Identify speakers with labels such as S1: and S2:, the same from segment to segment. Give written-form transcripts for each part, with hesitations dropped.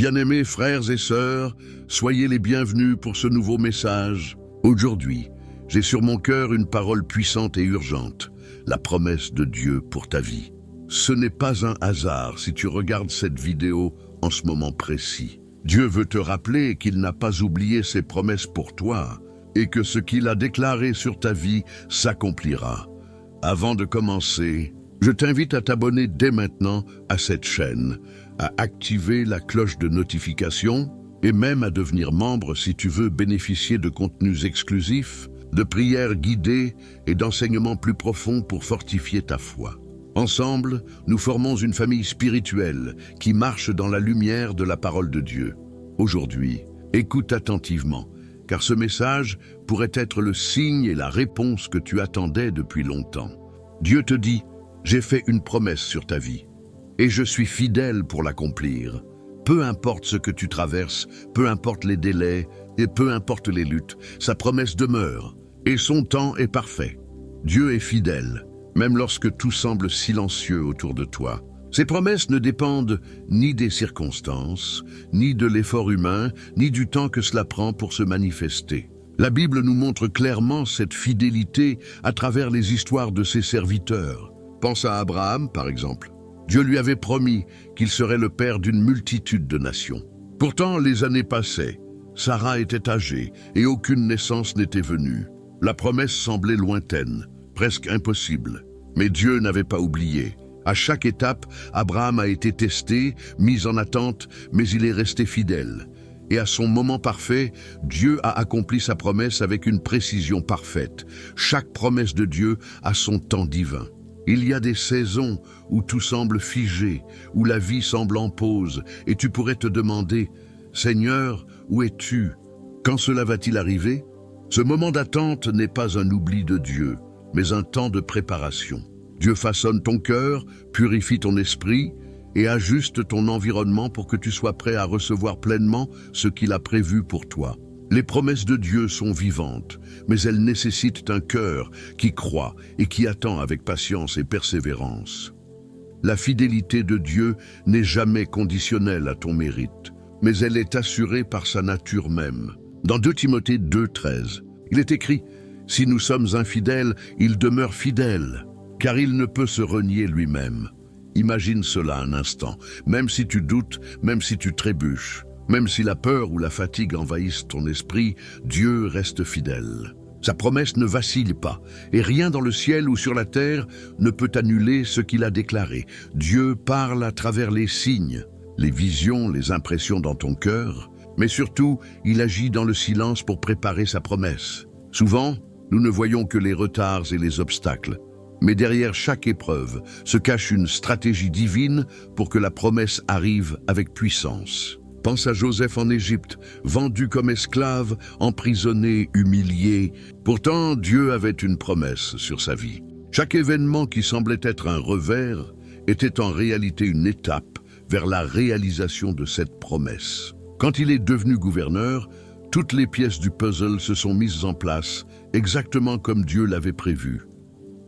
S1: Bien-aimés frères et sœurs, soyez les bienvenus pour ce nouveau message. Aujourd'hui, j'ai sur mon cœur une parole puissante et urgente, la promesse de Dieu pour ta vie. Ce n'est pas un hasard si tu regardes cette vidéo en ce moment précis. Dieu veut te rappeler qu'il n'a pas oublié ses promesses pour toi et que ce qu'il a déclaré sur ta vie s'accomplira. Avant de commencer, je t'invite à t'abonner dès maintenant à cette chaîne, à activer la cloche de notification et même à devenir membre si tu veux bénéficier de contenus exclusifs, de prières guidées et d'enseignements plus profonds pour fortifier ta foi. Ensemble, nous formons une famille spirituelle qui marche dans la lumière de la parole de Dieu. Aujourd'hui, écoute attentivement, car ce message pourrait être le signe et la réponse que tu attendais depuis longtemps. Dieu te dit: j'ai fait une promesse sur ta vie, et je suis fidèle pour l'accomplir. Peu importe ce que tu traverses, peu importe les délais, et peu importe les luttes, sa promesse demeure, et son temps est parfait. Dieu est fidèle, même lorsque tout semble silencieux autour de toi. Ses promesses ne dépendent ni des circonstances, ni de l'effort humain, ni du temps que cela prend pour se manifester. La Bible nous montre clairement cette fidélité à travers les histoires de ses serviteurs. Pense à Abraham, par exemple. Dieu lui avait promis qu'il serait le père d'une multitude de nations. Pourtant, les années passaient. Sarah était âgée et aucune naissance n'était venue. La promesse semblait lointaine, presque impossible. Mais Dieu n'avait pas oublié. À chaque étape, Abraham a été testé, mis en attente, mais il est resté fidèle. Et à son moment parfait, Dieu a accompli sa promesse avec une précision parfaite. Chaque promesse de Dieu a son temps divin. Il y a des saisons où tout semble figé, où la vie semble en pause, et tu pourrais te demander: Seigneur, où es-tu? Quand cela va-t-il arriver? Ce moment d'attente n'est pas un oubli de Dieu, mais un temps de préparation. Dieu façonne ton cœur, purifie ton esprit et ajuste ton environnement pour que tu sois prêt à recevoir pleinement ce qu'il a prévu pour toi. Les promesses de Dieu sont vivantes, mais elles nécessitent un cœur qui croit et qui attend avec patience et persévérance. La fidélité de Dieu n'est jamais conditionnelle à ton mérite, mais elle est assurée par sa nature même. Dans 2 Timothée 2,13, il est écrit: « Si nous sommes infidèles, il demeure fidèle, car il ne peut se renier lui-même. » Imagine cela un instant, même si tu doutes, même si tu trébuches. Même si la peur ou la fatigue envahissent ton esprit, Dieu reste fidèle. Sa promesse ne vacille pas, et rien dans le ciel ou sur la terre ne peut annuler ce qu'il a déclaré. Dieu parle à travers les signes, les visions, les impressions dans ton cœur, mais surtout, il agit dans le silence pour préparer sa promesse. Souvent, nous ne voyons que les retards et les obstacles. Mais derrière chaque épreuve se cache une stratégie divine pour que la promesse arrive avec puissance. Pense à Joseph en Égypte, vendu comme esclave, emprisonné, humilié. Pourtant, Dieu avait une promesse sur sa vie. Chaque événement qui semblait être un revers était en réalité une étape vers la réalisation de cette promesse. Quand il est devenu gouverneur, toutes les pièces du puzzle se sont mises en place, exactement comme Dieu l'avait prévu.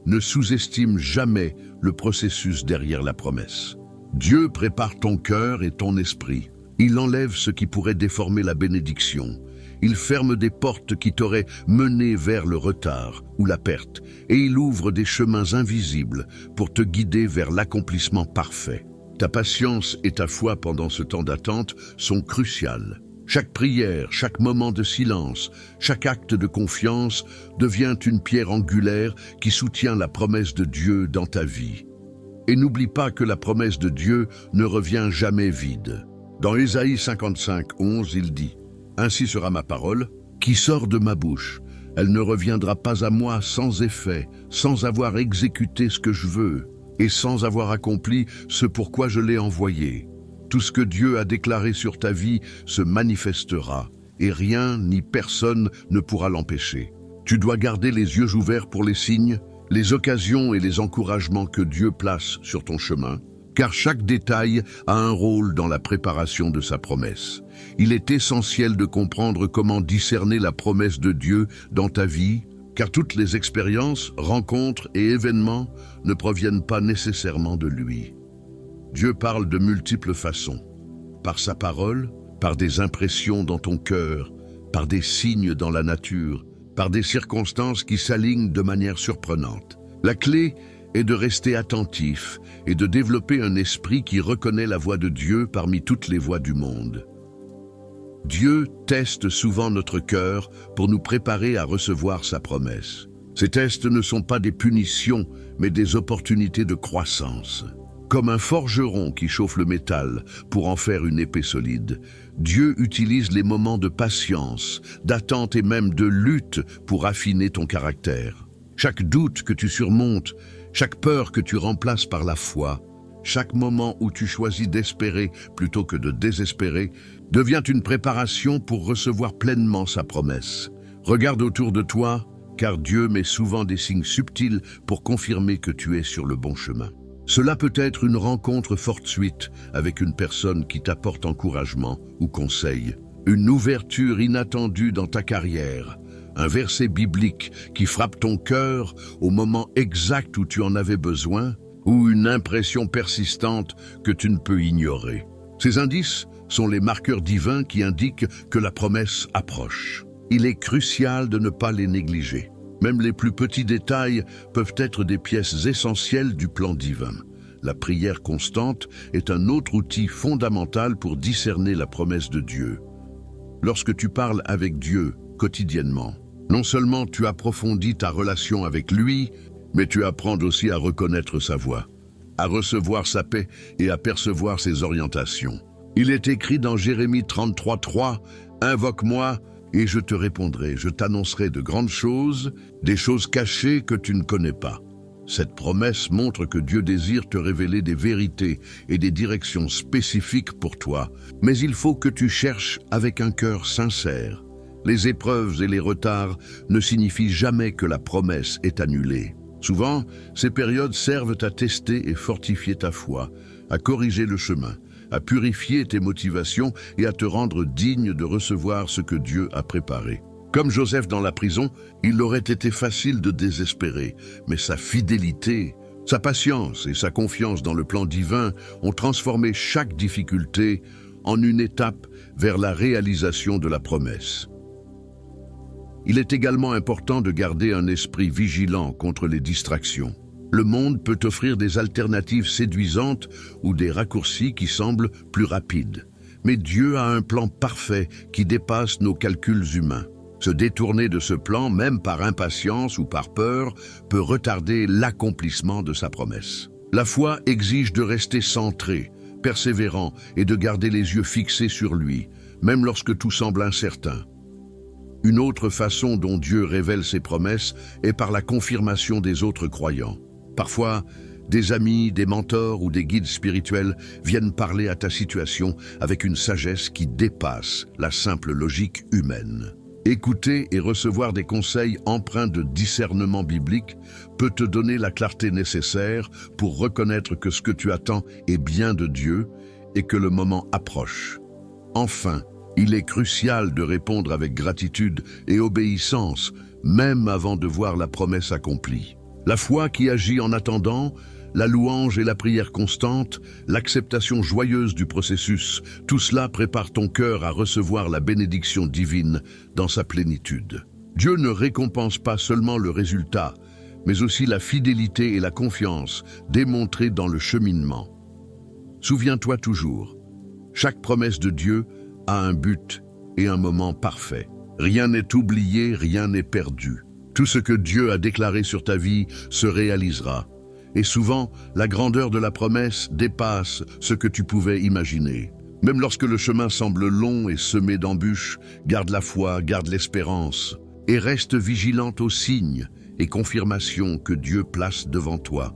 S1: Ne sous-estime jamais le processus derrière la promesse. Dieu prépare ton cœur et ton esprit. Il enlève ce qui pourrait déformer la bénédiction. Il ferme des portes qui t'auraient mené vers le retard ou la perte, et il ouvre des chemins invisibles pour te guider vers l'accomplissement parfait. Ta patience et ta foi pendant ce temps d'attente sont cruciales. Chaque prière, chaque moment de silence, chaque acte de confiance devient une pierre angulaire qui soutient la promesse de Dieu dans ta vie. Et n'oublie pas que la promesse de Dieu ne revient jamais vide. Dans Ésaïe 55:11, il dit: « Ainsi sera ma parole, qui sort de ma bouche. Elle ne reviendra pas à moi sans effet, sans avoir exécuté ce que je veux, et sans avoir accompli ce pourquoi je l'ai envoyé. Tout ce que Dieu a déclaré sur ta vie se manifestera, et rien ni personne ne pourra l'empêcher. Tu dois garder les yeux ouverts pour les signes, les occasions et les encouragements que Dieu place sur ton chemin, car chaque détail a un rôle dans la préparation de sa promesse. Il est essentiel de comprendre comment discerner la promesse de Dieu dans ta vie, car toutes les expériences, rencontres et événements ne proviennent pas nécessairement de lui. Dieu parle de multiples façons. par sa parole, par des impressions dans ton cœur, par des signes dans la nature, par des circonstances qui s'alignent de manière surprenante. La clé est de rester attentif et de développer un esprit qui reconnaît la voix de Dieu parmi toutes les voix du monde. Dieu teste souvent notre cœur pour nous préparer à recevoir sa promesse. Ces tests ne sont pas des punitions, mais des opportunités de croissance. Comme un forgeron qui chauffe le métal pour en faire une épée solide, Dieu utilise les moments de patience, d'attente et même de lutte pour affiner ton caractère. Chaque doute que tu surmontes, chaque peur que tu remplaces par la foi, chaque moment où tu choisis d'espérer plutôt que de désespérer, devient une préparation pour recevoir pleinement sa promesse. Regarde autour de toi, car Dieu met souvent des signes subtils pour confirmer que tu es sur le bon chemin. Cela peut être une rencontre fortuite avec une personne qui t'apporte encouragement ou conseil, une ouverture inattendue dans ta carrière, un verset biblique qui frappe ton cœur au moment exact où tu en avais besoin, ou une impression persistante que tu ne peux ignorer. Ces indices sont les marqueurs divins qui indiquent que la promesse approche. Il est crucial de ne pas les négliger. Même les plus petits détails peuvent être des pièces essentielles du plan divin. La prière constante est un autre outil fondamental pour discerner la promesse de Dieu. Lorsque tu parles avec Dieu quotidiennement, non seulement tu approfondis ta relation avec lui, mais tu apprends aussi à reconnaître sa voix, à recevoir sa paix et à percevoir ses orientations. Il est écrit dans Jérémie 33:3, « Invoque-moi, et je te répondrai, je t'annoncerai de grandes choses, des choses cachées que tu ne connais pas. » Cette promesse montre que Dieu désire te révéler des vérités et des directions spécifiques pour toi, mais il faut que tu cherches avec un cœur sincère. Les épreuves et les retards ne signifient jamais que la promesse est annulée. Souvent, ces périodes servent à tester et fortifier ta foi, à corriger le chemin, à purifier tes motivations et à te rendre digne de recevoir ce que Dieu a préparé. Comme Joseph dans la prison, il aurait été facile de désespérer, mais sa fidélité, sa patience et sa confiance dans le plan divin ont transformé chaque difficulté en une étape vers la réalisation de la promesse. Il est également important de garder un esprit vigilant contre les distractions. Le monde peut offrir des alternatives séduisantes ou des raccourcis qui semblent plus rapides. Mais Dieu a un plan parfait qui dépasse nos calculs humains. Se détourner de ce plan, même par impatience ou par peur, peut retarder l'accomplissement de sa promesse. La foi exige de rester centré, persévérant et de garder les yeux fixés sur lui, même lorsque tout semble incertain. Une autre façon dont Dieu révèle ses promesses est par la confirmation des autres croyants. Parfois, des amis, des mentors ou des guides spirituels viennent parler à ta situation avec une sagesse qui dépasse la simple logique humaine. Écouter et recevoir des conseils empreints de discernement biblique peut te donner la clarté nécessaire pour reconnaître que ce que tu attends est bien de Dieu et que le moment approche. Enfin, il est crucial de répondre avec gratitude et obéissance, même avant de voir la promesse accomplie. La foi qui agit en attendant, la louange et la prière constante, l'acceptation joyeuse du processus, tout cela prépare ton cœur à recevoir la bénédiction divine dans sa plénitude. Dieu ne récompense pas seulement le résultat, mais aussi la fidélité et la confiance démontrées dans le cheminement. Souviens-toi toujours, chaque promesse de Dieu a un but et un moment parfait. Rien n'est oublié, rien n'est perdu. Tout ce que Dieu a déclaré sur ta vie se réalisera. Et souvent, la grandeur de la promesse dépasse ce que tu pouvais imaginer. Même lorsque le chemin semble long et semé d'embûches, garde la foi, garde l'espérance et reste vigilante aux signes et confirmations que Dieu place devant toi.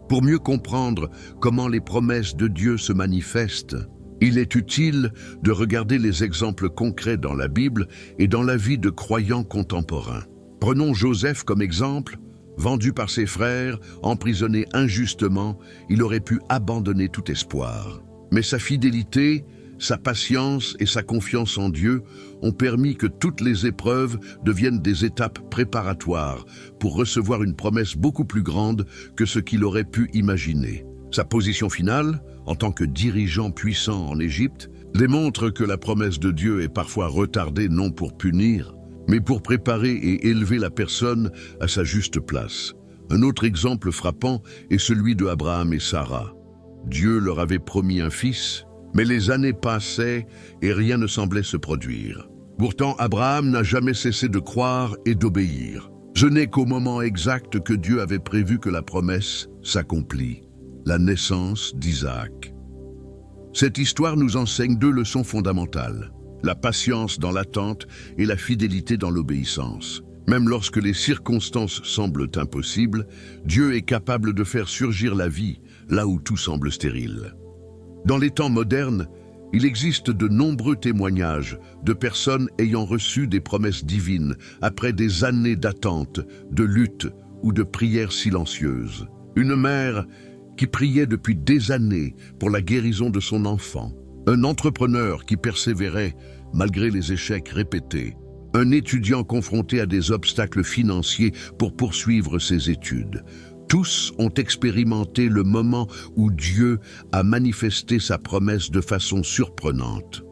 S1: Pour mieux comprendre comment les promesses de Dieu se manifestent, il est utile de regarder les exemples concrets dans la Bible et dans la vie de croyants contemporains. Prenons Joseph comme exemple. Vendu par ses frères, emprisonné injustement, il aurait pu abandonner tout espoir. Mais sa fidélité, sa patience et sa confiance en Dieu ont permis que toutes les épreuves deviennent des étapes préparatoires pour recevoir une promesse beaucoup plus grande que ce qu'il aurait pu imaginer. Sa position finale, en tant que dirigeant puissant en Égypte, démontre que la promesse de Dieu est parfois retardée non pour punir, mais pour préparer et élever la personne à sa juste place. Un autre exemple frappant est celui de Abraham et Sarah. Dieu leur avait promis un fils, mais les années passaient et rien ne semblait se produire. Pourtant, Abraham n'a jamais cessé de croire et d'obéir. Ce n'est qu'au moment exact que Dieu avait prévu que la promesse s'accomplit, la naissance d'Isaac. Cette histoire nous enseigne deux leçons fondamentales, la patience dans l'attente et la fidélité dans l'obéissance. Même lorsque les circonstances semblent impossibles, Dieu est capable de faire surgir la vie là où tout semble stérile. Dans les temps modernes, il existe de nombreux témoignages de personnes ayant reçu des promesses divines après des années d'attente, de lutte ou de prières silencieuses. Une mère qui priait depuis des années pour la guérison de son enfant. Un entrepreneur qui persévérait malgré les échecs répétés. Un étudiant confronté à des obstacles financiers pour poursuivre ses études. Tous ont expérimenté le moment où Dieu a manifesté sa promesse de façon surprenante,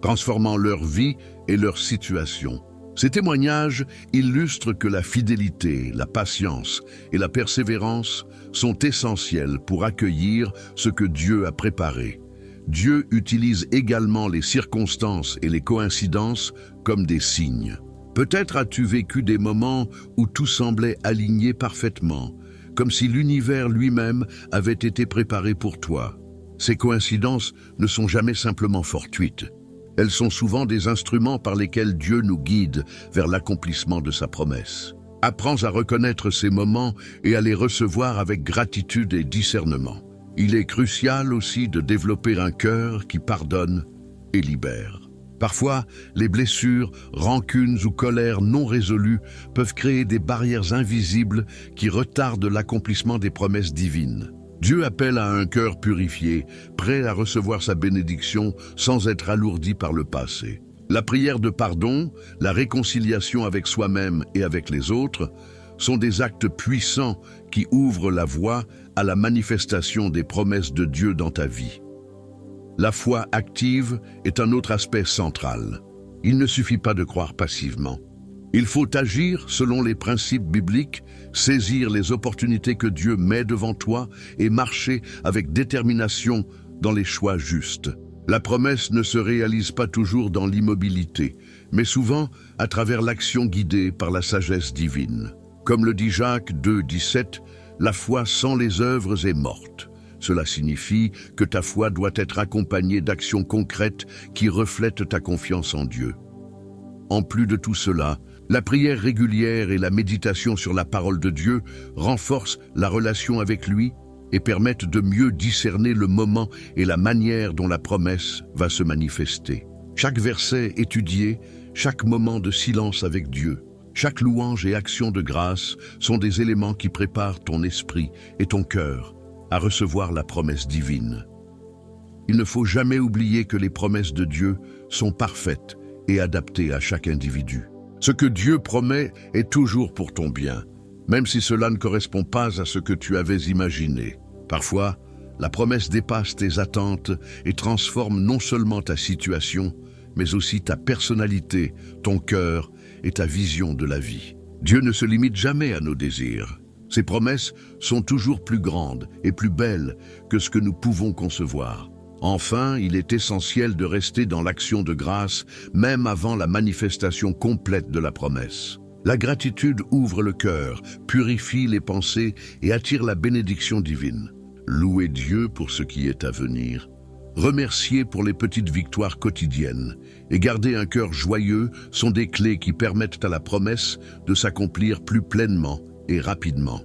S1: transformant leur vie et leur situation. Ces témoignages illustrent que la fidélité, la patience et la persévérance sont essentielles pour accueillir ce que Dieu a préparé. Dieu utilise également les circonstances et les coïncidences comme des signes. Peut-être as-tu vécu des moments où tout semblait aligné parfaitement, comme si l'univers lui-même avait été préparé pour toi. Ces coïncidences ne sont jamais simplement fortuites. Elles sont souvent des instruments par lesquels Dieu nous guide vers l'accomplissement de sa promesse. Apprends à reconnaître ces moments et à les recevoir avec gratitude et discernement. Il est crucial aussi de développer un cœur qui pardonne et libère. Parfois, les blessures, rancunes ou colères non résolues peuvent créer des barrières invisibles qui retardent l'accomplissement des promesses divines. Dieu appelle à un cœur purifié, prêt à recevoir sa bénédiction sans être alourdi par le passé. La prière de pardon, la réconciliation avec soi-même et avec les autres sont des actes puissants qui ouvrent la voie à la manifestation des promesses de Dieu dans ta vie. La foi active est un autre aspect central. Il ne suffit pas de croire passivement. Il faut agir selon les principes bibliques, saisir les opportunités que Dieu met devant toi et marcher avec détermination dans les choix justes. La promesse ne se réalise pas toujours dans l'immobilité, mais souvent à travers l'action guidée par la sagesse divine. Comme le dit Jacques 2,17, « La foi sans les œuvres est morte ». Cela signifie que ta foi doit être accompagnée d'actions concrètes qui reflètent ta confiance en Dieu. En plus de tout cela, la prière régulière et la méditation sur la parole de Dieu renforcent la relation avec lui et permettent de mieux discerner le moment et la manière dont la promesse va se manifester. Chaque verset étudié, chaque moment de silence avec Dieu, chaque louange et action de grâce sont des éléments qui préparent ton esprit et ton cœur à recevoir la promesse divine. Il ne faut jamais oublier que les promesses de Dieu sont parfaites et adaptées à chaque individu. Ce que Dieu promet est toujours pour ton bien, même si cela ne correspond pas à ce que tu avais imaginé. Parfois, la promesse dépasse tes attentes et transforme non seulement ta situation, mais aussi ta personnalité, ton cœur et ta vision de la vie. Dieu ne se limite jamais à nos désirs. Ses promesses sont toujours plus grandes et plus belles que ce que nous pouvons concevoir. Enfin, il est essentiel de rester dans l'action de grâce, même avant la manifestation complète de la promesse. La gratitude ouvre le cœur, purifie les pensées et attire la bénédiction divine. Louer Dieu pour ce qui est à venir. Remercier pour les petites victoires quotidiennes et garder un cœur joyeux sont des clés qui permettent à la promesse de s'accomplir plus pleinement et rapidement.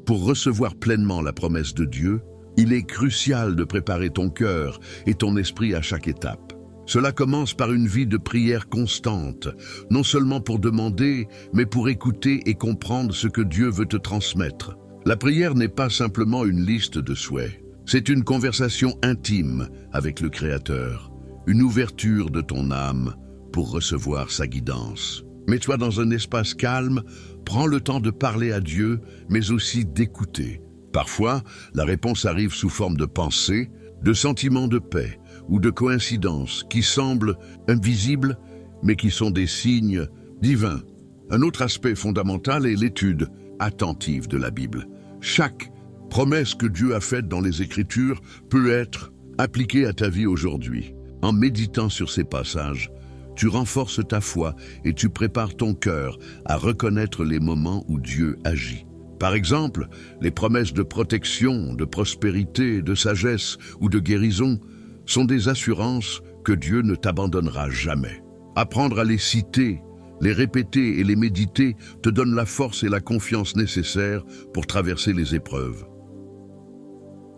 S1: Pour recevoir pleinement la promesse de Dieu, il est crucial de préparer ton cœur et ton esprit à chaque étape. Cela commence par une vie de prière constante, non seulement pour demander, mais pour écouter et comprendre ce que Dieu veut te transmettre. La prière n'est pas simplement une liste de souhaits, c'est une conversation intime avec le Créateur, une ouverture de ton âme pour recevoir sa guidance. Mets-toi dans un espace calme, prends le temps de parler à Dieu, mais aussi d'écouter. Parfois, la réponse arrive sous forme de pensées, de sentiments de paix ou de coïncidences qui semblent invisibles, mais qui sont des signes divins. Un autre aspect fondamental est l'étude attentive de la Bible. Chaque promesse que Dieu a faite dans les Écritures peut être appliquée à ta vie aujourd'hui. En méditant sur ces passages, tu renforces ta foi et tu prépares ton cœur à reconnaître les moments où Dieu agit. Par exemple, les promesses de protection, de prospérité, de sagesse ou de guérison sont des assurances que Dieu ne t'abandonnera jamais. Apprendre à les citer, les répéter et les méditer te donne la force et la confiance nécessaires pour traverser les épreuves.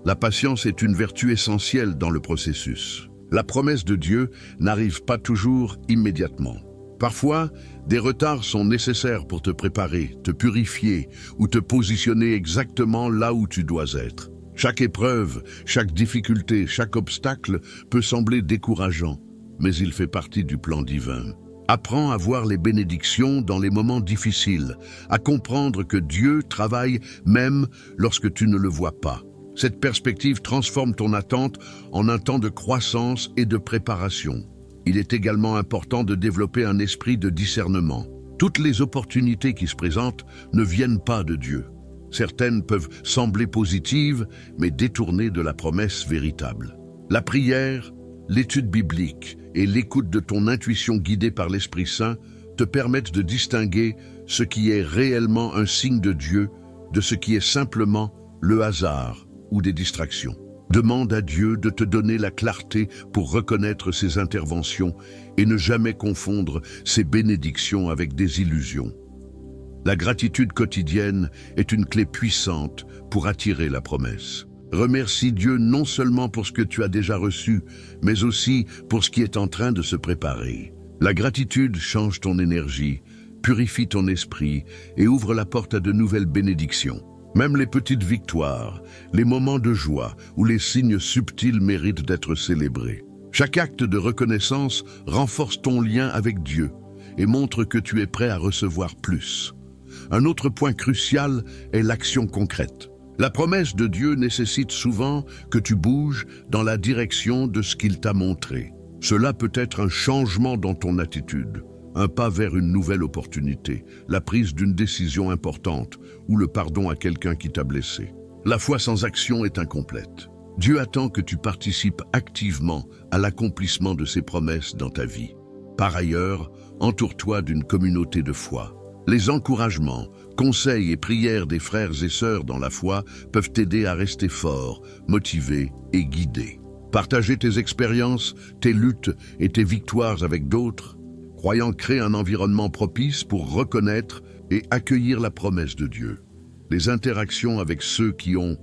S1: La patience est une vertu essentielle dans le processus. La promesse de Dieu n'arrive pas toujours immédiatement. Parfois, des retards sont nécessaires pour te préparer, te purifier ou te positionner exactement là où tu dois être. Chaque épreuve, chaque difficulté, chaque obstacle peut sembler décourageant, mais il fait partie du plan divin. Apprends à voir les bénédictions dans les moments difficiles, à comprendre que Dieu travaille même lorsque tu ne le vois pas. Cette perspective transforme ton attente en un temps de croissance et de préparation. Il est également important de développer un esprit de discernement. Toutes les opportunités qui se présentent ne viennent pas de Dieu. Certaines peuvent sembler positives, mais détournées de la promesse véritable. La prière, l'étude biblique et l'écoute de ton intuition guidée par l'Esprit Saint te permettent de distinguer ce qui est réellement un signe de Dieu de ce qui est simplement le hasard ou des distractions. Demande à Dieu de te donner la clarté pour reconnaître ses interventions et ne jamais confondre ses bénédictions avec des illusions. La gratitude quotidienne est une clé puissante pour attirer la promesse. Remercie Dieu non seulement pour ce que tu as déjà reçu, mais aussi pour ce qui est en train de se préparer. La gratitude change ton énergie, purifie ton esprit et ouvre la porte à de nouvelles bénédictions. Même les petites victoires, les moments de joie ou les signes subtils méritent d'être célébrés. Chaque acte de reconnaissance renforce ton lien avec Dieu et montre que tu es prêt à recevoir plus. Un autre point crucial est l'action concrète. La promesse de Dieu nécessite souvent que tu bouges dans la direction de ce qu'il t'a montré. Cela peut être un changement dans ton attitude, un pas vers une nouvelle opportunité, la prise d'une décision importante ou le pardon à quelqu'un qui t'a blessé. La foi sans action est incomplète. Dieu attend que tu participes activement à l'accomplissement de ses promesses dans ta vie. Par ailleurs, entoure-toi d'une communauté de foi. Les encouragements, conseils et prières des frères et sœurs dans la foi peuvent t'aider à rester fort, motivé et guidé. Partager tes expériences, tes luttes et tes victoires avec d'autres, croyant créer un environnement propice pour reconnaître et accueillir la promesse de Dieu. Les interactions avec ceux qui ont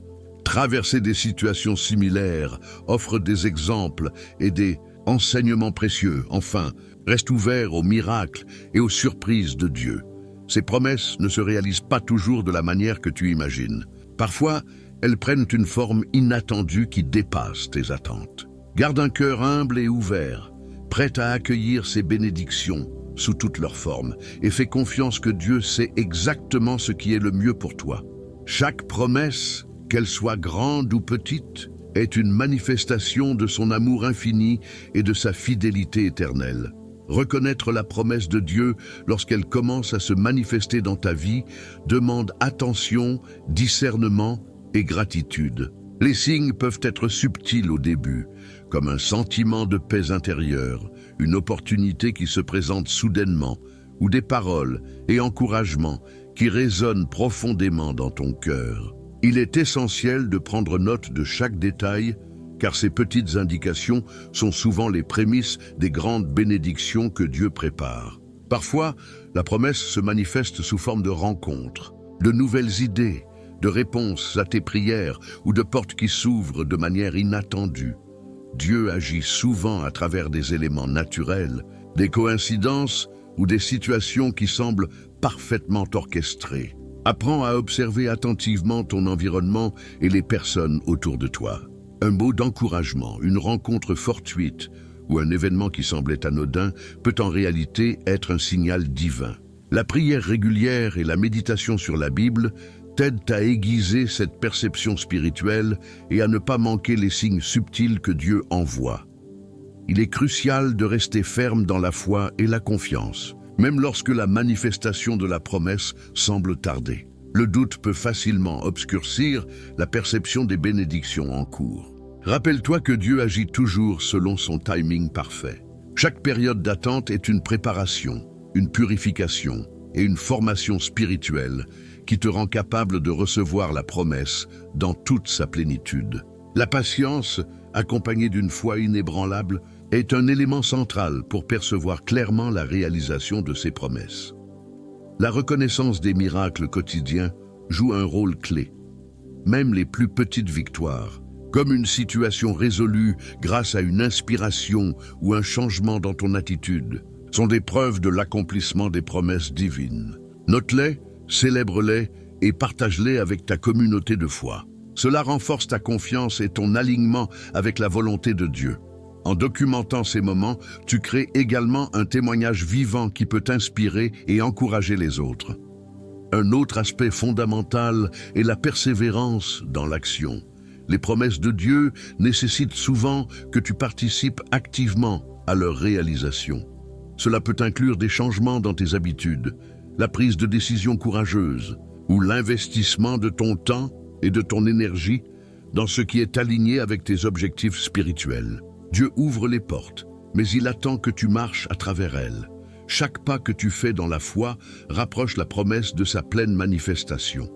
S1: traversé des situations similaires offrent des exemples et des enseignements précieux. Enfin, reste ouvert aux miracles et aux surprises de Dieu. Ces promesses ne se réalisent pas toujours de la manière que tu imagines. Parfois, elles prennent une forme inattendue qui dépasse tes attentes. Garde un cœur humble et ouvert, prêt à accueillir ces bénédictions sous toutes leurs formes, et fais confiance que Dieu sait exactement ce qui est le mieux pour toi. Chaque promesse, qu'elle soit grande ou petite, est une manifestation de son amour infini et de sa fidélité éternelle. Reconnaître la promesse de Dieu lorsqu'elle commence à se manifester dans ta vie demande attention, discernement et gratitude. Les signes peuvent être subtils au début, comme un sentiment de paix intérieure, une opportunité qui se présente soudainement, ou des paroles et encouragements qui résonnent profondément dans ton cœur. Il est essentiel de prendre note de chaque détail, car ces petites indications sont souvent les prémices des grandes bénédictions que Dieu prépare. Parfois, la promesse se manifeste sous forme de rencontres, de nouvelles idées, de réponses à tes prières ou de portes qui s'ouvrent de manière inattendue. Dieu agit souvent à travers des éléments naturels, des coïncidences ou des situations qui semblent parfaitement orchestrées. Apprends à observer attentivement ton environnement et les personnes autour de toi. Un mot d'encouragement, une rencontre fortuite ou un événement qui semblait anodin peut en réalité être un signal divin. La prière régulière et la méditation sur la Bible t'aident à aiguiser cette perception spirituelle et à ne pas manquer les signes subtils que Dieu envoie. Il est crucial de rester ferme dans la foi et la confiance, même lorsque la manifestation de la promesse semble tarder. Le doute peut facilement obscurcir la perception des bénédictions en cours. Rappelle-toi que Dieu agit toujours selon son timing parfait. Chaque période d'attente est une préparation, une purification et une formation spirituelle qui te rend capable de recevoir la promesse dans toute sa plénitude. La patience, accompagnée d'une foi inébranlable, est un élément central pour percevoir clairement la réalisation de ses promesses. La reconnaissance des miracles quotidiens joue un rôle clé. Même les plus petites victoires, comme une situation résolue grâce à une inspiration ou un changement dans ton attitude, sont des preuves de l'accomplissement des promesses divines. Note-les, célèbre-les et partage-les avec ta communauté de foi. Cela renforce ta confiance et ton alignement avec la volonté de Dieu. En documentant ces moments, tu crées également un témoignage vivant qui peut inspirer et encourager les autres. Un autre aspect fondamental est la persévérance dans l'action. Les promesses de Dieu nécessitent souvent que tu participes activement à leur réalisation. Cela peut inclure des changements dans tes habitudes, la prise de décisions courageuses ou l'investissement de ton temps et de ton énergie dans ce qui est aligné avec tes objectifs spirituels. Dieu ouvre les portes, mais il attend que tu marches à travers elles. Chaque pas que tu fais dans la foi rapproche la promesse de sa pleine manifestation.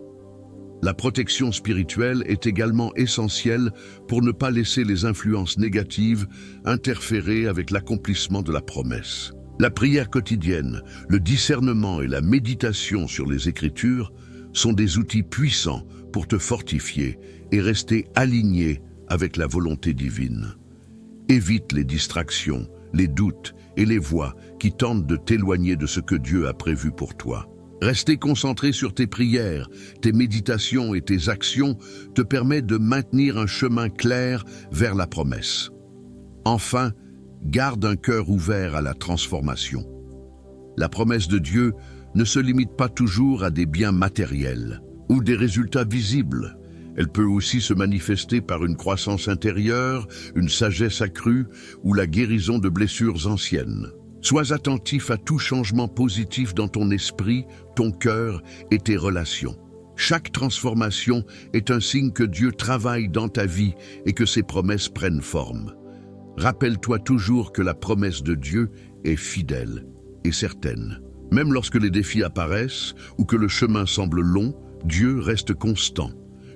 S1: La protection spirituelle est également essentielle pour ne pas laisser les influences négatives interférer avec l'accomplissement de la promesse. La prière quotidienne, le discernement et la méditation sur les Écritures sont des outils puissants pour te fortifier et rester aligné avec la volonté divine. Évite les distractions, les doutes et les voix qui tentent de t'éloigner de ce que Dieu a prévu pour toi. Rester concentré sur tes prières, tes méditations et tes actions te permet de maintenir un chemin clair vers la promesse. Enfin, garde un cœur ouvert à la transformation. La promesse de Dieu ne se limite pas toujours à des biens matériels ou des résultats visibles. Elle peut aussi se manifester par une croissance intérieure, une sagesse accrue ou la guérison de blessures anciennes. Sois attentif à tout changement positif dans ton esprit, ton cœur et tes relations. Chaque transformation est un signe que Dieu travaille dans ta vie et que ses promesses prennent forme. Rappelle-toi toujours que la promesse de Dieu est fidèle et certaine. Même lorsque les défis apparaissent ou que le chemin semble long, Dieu reste constant.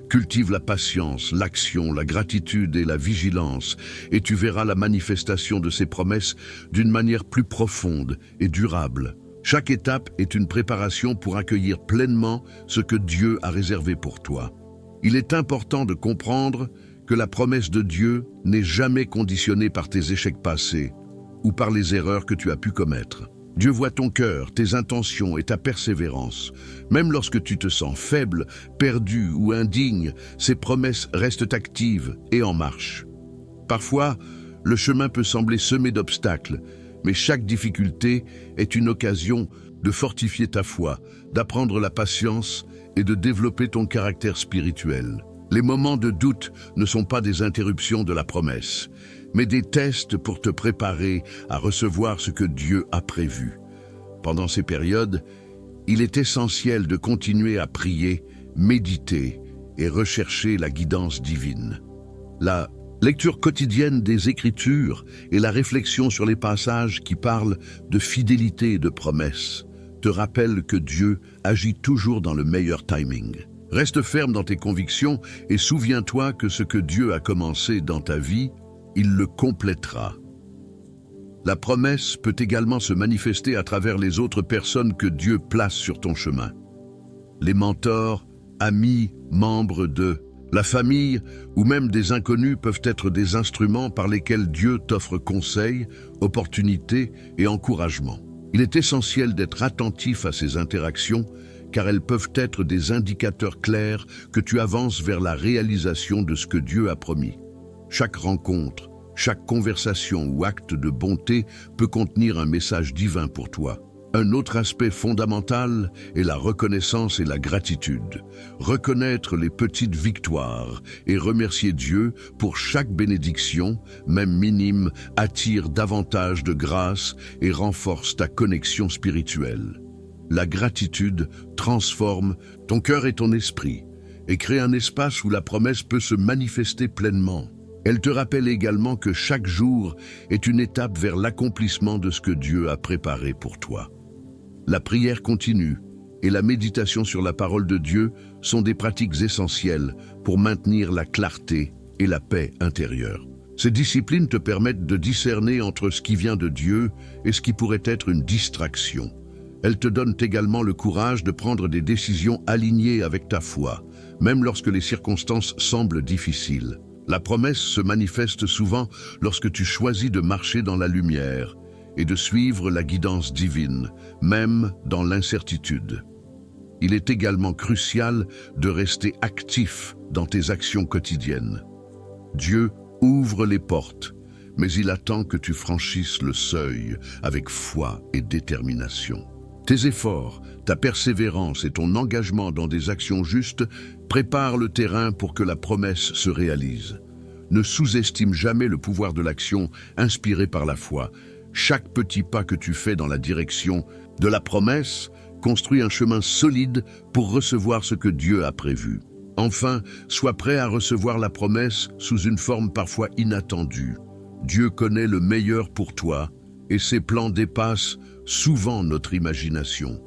S1: Cultive la patience, l'action, la gratitude et la vigilance, et tu verras la manifestation de ses promesses d'une manière plus profonde et durable. Chaque étape est une préparation pour accueillir pleinement ce que Dieu a réservé pour toi. Il est important de comprendre que la promesse de Dieu n'est jamais conditionnée par tes échecs passés ou par les erreurs que tu as pu commettre. Dieu voit ton cœur, tes intentions et ta persévérance. Même lorsque tu te sens faible, perdu ou indigne, ses promesses restent actives et en marche. Parfois, le chemin peut sembler semé d'obstacles, mais chaque difficulté est une occasion de fortifier ta foi, d'apprendre la patience et de développer ton caractère spirituel. Les moments de doute ne sont pas des interruptions de la promesse, mais des tests pour te préparer à recevoir ce que Dieu a prévu. Pendant ces périodes, il est essentiel de continuer à prier, méditer et rechercher la guidance divine. La lecture quotidienne des Écritures et la réflexion sur les passages qui parlent de fidélité et de promesse te rappellent que Dieu agit toujours dans le meilleur timing. Reste ferme dans tes convictions et souviens-toi que ce que Dieu a commencé dans ta vie, il le complétera. La promesse peut également se manifester à travers les autres personnes que Dieu place sur ton chemin. Les mentors, amis, membres de la famille ou même des inconnus peuvent être des instruments par lesquels Dieu t'offre conseils, opportunités et encouragement. Il est essentiel d'être attentif à ces interactions car elles peuvent être des indicateurs clairs que tu avances vers la réalisation de ce que Dieu a promis. Chaque rencontre, chaque conversation ou acte de bonté peut contenir un message divin pour toi. Un autre aspect fondamental est la reconnaissance et la gratitude. Reconnaître les petites victoires et remercier Dieu pour chaque bénédiction, même minime, attire davantage de grâce et renforce ta connexion spirituelle. La gratitude transforme ton cœur et ton esprit et crée un espace où la promesse peut se manifester pleinement. Elle te rappelle également que chaque jour est une étape vers l'accomplissement de ce que Dieu a préparé pour toi. La prière continue et la méditation sur la parole de Dieu sont des pratiques essentielles pour maintenir la clarté et la paix intérieure. Ces disciplines te permettent de discerner entre ce qui vient de Dieu et ce qui pourrait être une distraction. Elles te donnent également le courage de prendre des décisions alignées avec ta foi, même lorsque les circonstances semblent difficiles. La promesse se manifeste souvent lorsque tu choisis de marcher dans la lumière et de suivre la guidance divine, même dans l'incertitude. Il est également crucial de rester actif dans tes actions quotidiennes. Dieu ouvre les portes, mais il attend que tu franchisses le seuil avec foi et détermination. Tes efforts, ta persévérance et ton engagement dans des actions justes préparent le terrain pour que la promesse se réalise. Ne sous-estime jamais le pouvoir de l'action inspirée par la foi. Chaque petit pas que tu fais dans la direction de la promesse construit un chemin solide pour recevoir ce que Dieu a prévu. Enfin, sois prêt à recevoir la promesse sous une forme parfois inattendue. Dieu connaît le meilleur pour toi et ses plans dépassent souvent notre imagination.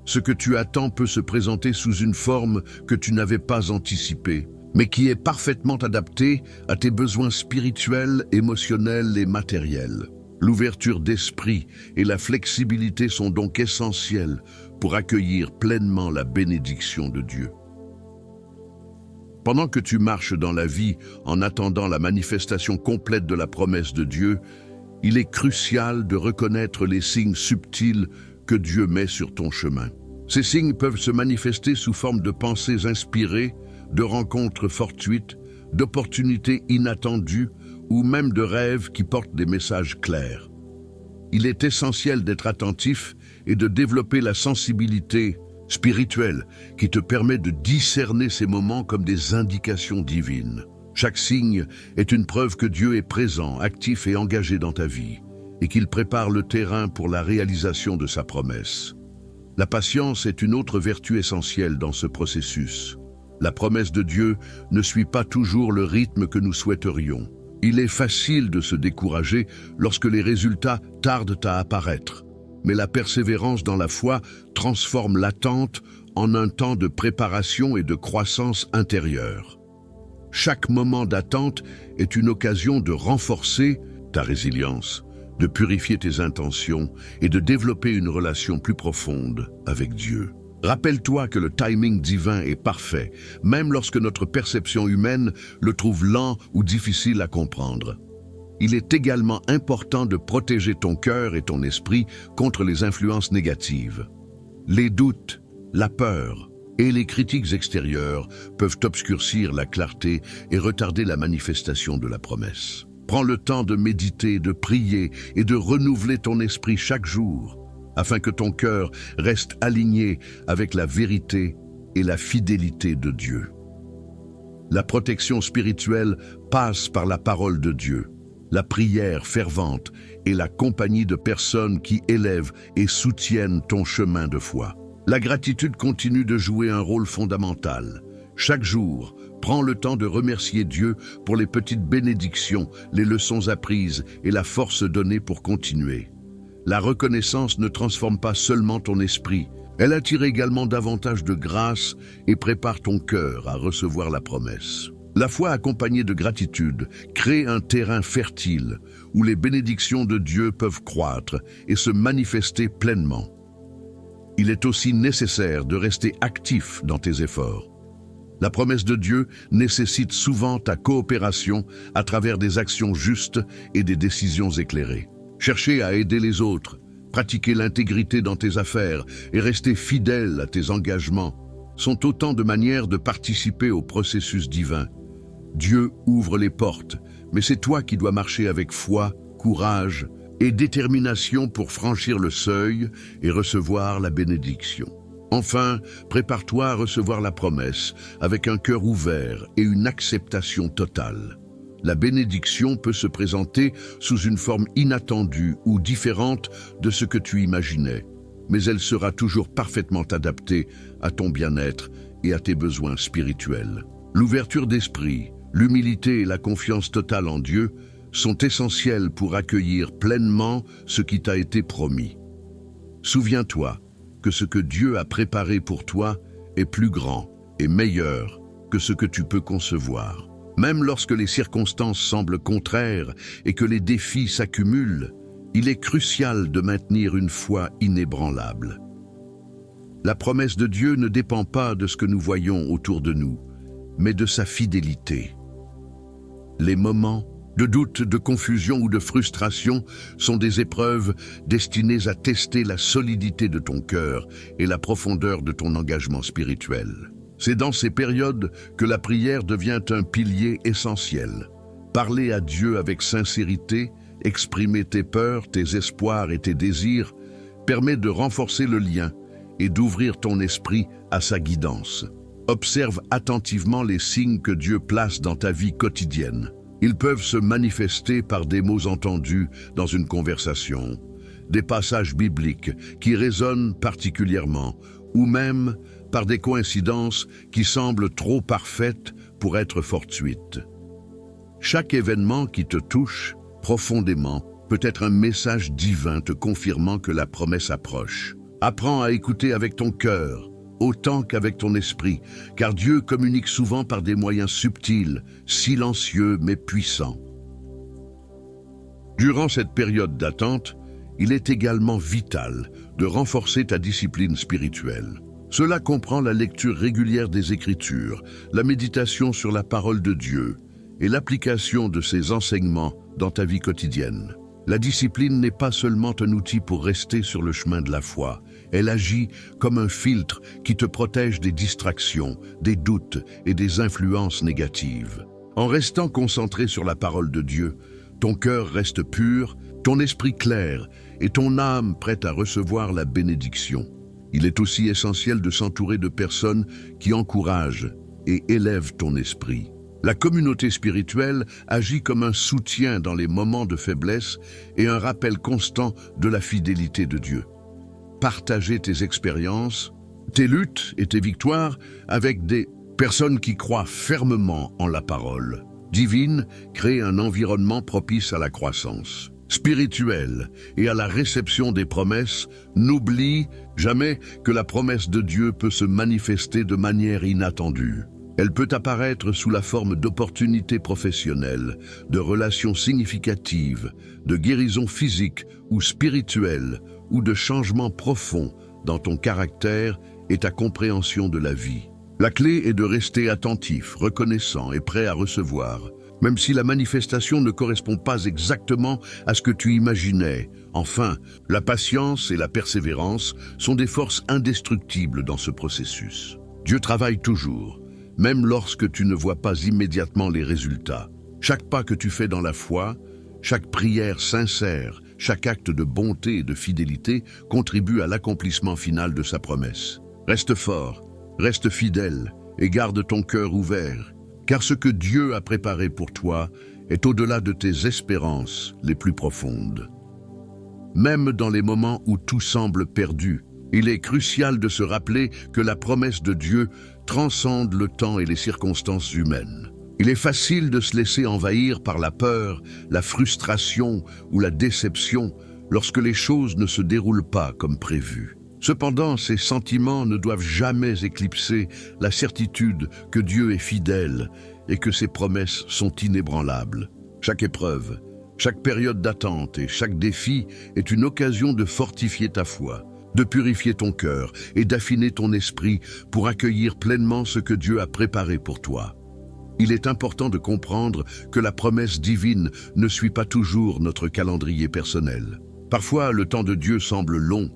S1: Ce que tu attends peut se présenter sous une forme que tu n'avais pas anticipée, mais qui est parfaitement adaptée à tes besoins spirituels, émotionnels et matériels. L'ouverture d'esprit et la flexibilité sont donc essentielles pour accueillir pleinement la bénédiction de Dieu. Pendant que tu marches dans la vie en attendant la manifestation complète de la promesse de Dieu, il est crucial de reconnaître les signes subtils que Dieu met sur ton chemin. Ces signes peuvent se manifester sous forme de pensées inspirées, de rencontres fortuites, d'opportunités inattendues ou même de rêves qui portent des messages clairs. Il est essentiel d'être attentif et de développer la sensibilité spirituelle qui te permet de discerner ces moments comme des indications divines. Chaque signe est une preuve que Dieu est présent, actif et engagé dans ta vie et qu'il prépare le terrain pour la réalisation de sa promesse. La patience est une autre vertu essentielle dans ce processus. La promesse de Dieu ne suit pas toujours le rythme que nous souhaiterions. Il est facile de se décourager lorsque les résultats tardent à apparaître. Mais la persévérance dans la foi transforme l'attente en un temps de préparation et de croissance intérieure. Chaque moment d'attente est une occasion de renforcer ta résilience, de purifier tes intentions et de développer une relation plus profonde avec Dieu. Rappelle-toi que le timing divin est parfait, même lorsque notre perception humaine le trouve lent ou difficile à comprendre. Il est également important de protéger ton cœur et ton esprit contre les influences négatives. Les doutes, la peur et les critiques extérieures peuvent obscurcir la clarté et retarder la manifestation de la promesse. Prends le temps de méditer, de prier et de renouveler ton esprit chaque jour, afin que ton cœur reste aligné avec la vérité et la fidélité de Dieu. La protection spirituelle passe par la parole de Dieu, la prière fervente et la compagnie de personnes qui élèvent et soutiennent ton chemin de foi. La gratitude continue de jouer un rôle fondamental. Chaque jour, prends le temps de remercier Dieu pour les petites bénédictions, les leçons apprises et la force donnée pour continuer. La reconnaissance ne transforme pas seulement ton esprit, elle attire également davantage de grâce et prépare ton cœur à recevoir la promesse. La foi accompagnée de gratitude crée un terrain fertile où les bénédictions de Dieu peuvent croître et se manifester pleinement. Il est aussi nécessaire de rester actif dans tes efforts. La promesse de Dieu nécessite souvent ta coopération à travers des actions justes et des décisions éclairées. Chercher à aider les autres, pratiquer l'intégrité dans tes affaires et rester fidèle à tes engagements sont autant de manières de participer au processus divin. Dieu ouvre les portes, mais c'est toi qui dois marcher avec foi, courage et détermination pour franchir le seuil et recevoir la bénédiction. Enfin, prépare-toi à recevoir la promesse avec un cœur ouvert et une acceptation totale. La bénédiction peut se présenter sous une forme inattendue ou différente de ce que tu imaginais, mais elle sera toujours parfaitement adaptée à ton bien-être et à tes besoins spirituels. L'ouverture d'esprit, l'humilité et la confiance totale en Dieu sont essentielles pour accueillir pleinement ce qui t'a été promis. Souviens-toi que ce que Dieu a préparé pour toi est plus grand et meilleur que ce que tu peux concevoir. Même lorsque les circonstances semblent contraires et que les défis s'accumulent, il est crucial de maintenir une foi inébranlable. La promesse de Dieu ne dépend pas de ce que nous voyons autour de nous, mais de sa fidélité. Les moments de doute, de confusion ou de frustration sont des épreuves destinées à tester la solidité de ton cœur et la profondeur de ton engagement spirituel. C'est dans ces périodes que la prière devient un pilier essentiel. Parler à Dieu avec sincérité, exprimer tes peurs, tes espoirs et tes désirs permet de renforcer le lien et d'ouvrir ton esprit à sa guidance. Observe attentivement les signes que Dieu place dans ta vie quotidienne. Ils peuvent se manifester par des mots entendus dans une conversation, des passages bibliques qui résonnent particulièrement, ou même par des coïncidences qui semblent trop parfaites pour être fortuites. Chaque événement qui te touche profondément peut être un message divin te confirmant que la promesse approche. Apprends à écouter avec ton cœur, autant qu'avec ton esprit, car Dieu communique souvent par des moyens subtils, silencieux mais puissants. Durant cette période d'attente, il est également vital de renforcer ta discipline spirituelle. Cela comprend la lecture régulière des Écritures, la méditation sur la parole de Dieu et l'application de ses enseignements dans ta vie quotidienne. La discipline n'est pas seulement un outil pour rester sur le chemin de la foi, elle agit comme un filtre qui te protège des distractions, des doutes et des influences négatives. En restant concentré sur la parole de Dieu, ton cœur reste pur, ton esprit clair et ton âme prête à recevoir la bénédiction. Il est aussi essentiel de s'entourer de personnes qui encouragent et élèvent ton esprit. La communauté spirituelle agit comme un soutien dans les moments de faiblesse et un rappel constant de la fidélité de Dieu. Partager tes expériences, tes luttes et tes victoires avec des personnes qui croient fermement en la parole divine crée un environnement propice à la croissance spirituelle et à la réception des promesses. N'oublie jamais que la promesse de Dieu peut se manifester de manière inattendue. Elle peut apparaître sous la forme d'opportunités professionnelles, de relations significatives, de guérisons physiques ou spirituelles, ou de changements profonds dans ton caractère et ta compréhension de la vie. La clé est de rester attentif, reconnaissant et prêt à recevoir, même si la manifestation ne correspond pas exactement à ce que tu imaginais. Enfin, la patience et la persévérance sont des forces indestructibles dans ce processus. Dieu travaille toujours, même lorsque tu ne vois pas immédiatement les résultats. Chaque pas que tu fais dans la foi, chaque prière sincère, chaque acte de bonté et de fidélité contribue à l'accomplissement final de sa promesse. Reste fort, reste fidèle et garde ton cœur ouvert, car ce que Dieu a préparé pour toi est au-delà de tes espérances les plus profondes. Même dans les moments où tout semble perdu, il est crucial de se rappeler que la promesse de Dieu transcende le temps et les circonstances humaines. Il est facile de se laisser envahir par la peur, la frustration ou la déception lorsque les choses ne se déroulent pas comme prévu. Cependant, ces sentiments ne doivent jamais éclipser la certitude que Dieu est fidèle et que ses promesses sont inébranlables. Chaque épreuve, chaque période d'attente et chaque défi est une occasion de fortifier ta foi, de purifier ton cœur et d'affiner ton esprit pour accueillir pleinement ce que Dieu a préparé pour toi. Il est important de comprendre que la promesse divine ne suit pas toujours notre calendrier personnel. Parfois, le temps de Dieu semble long,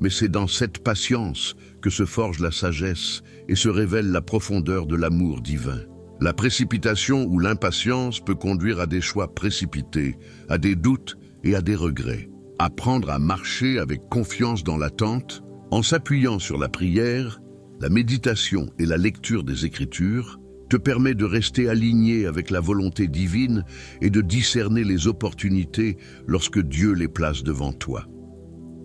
S1: mais c'est dans cette patience que se forge la sagesse et se révèle la profondeur de l'amour divin. La précipitation ou l'impatience peut conduire à des choix précipités, à des doutes et à des regrets. Apprendre à marcher avec confiance dans l'attente, en s'appuyant sur la prière, la méditation et la lecture des Écritures, te permet de rester aligné avec la volonté divine et de discerner les opportunités lorsque Dieu les place devant toi.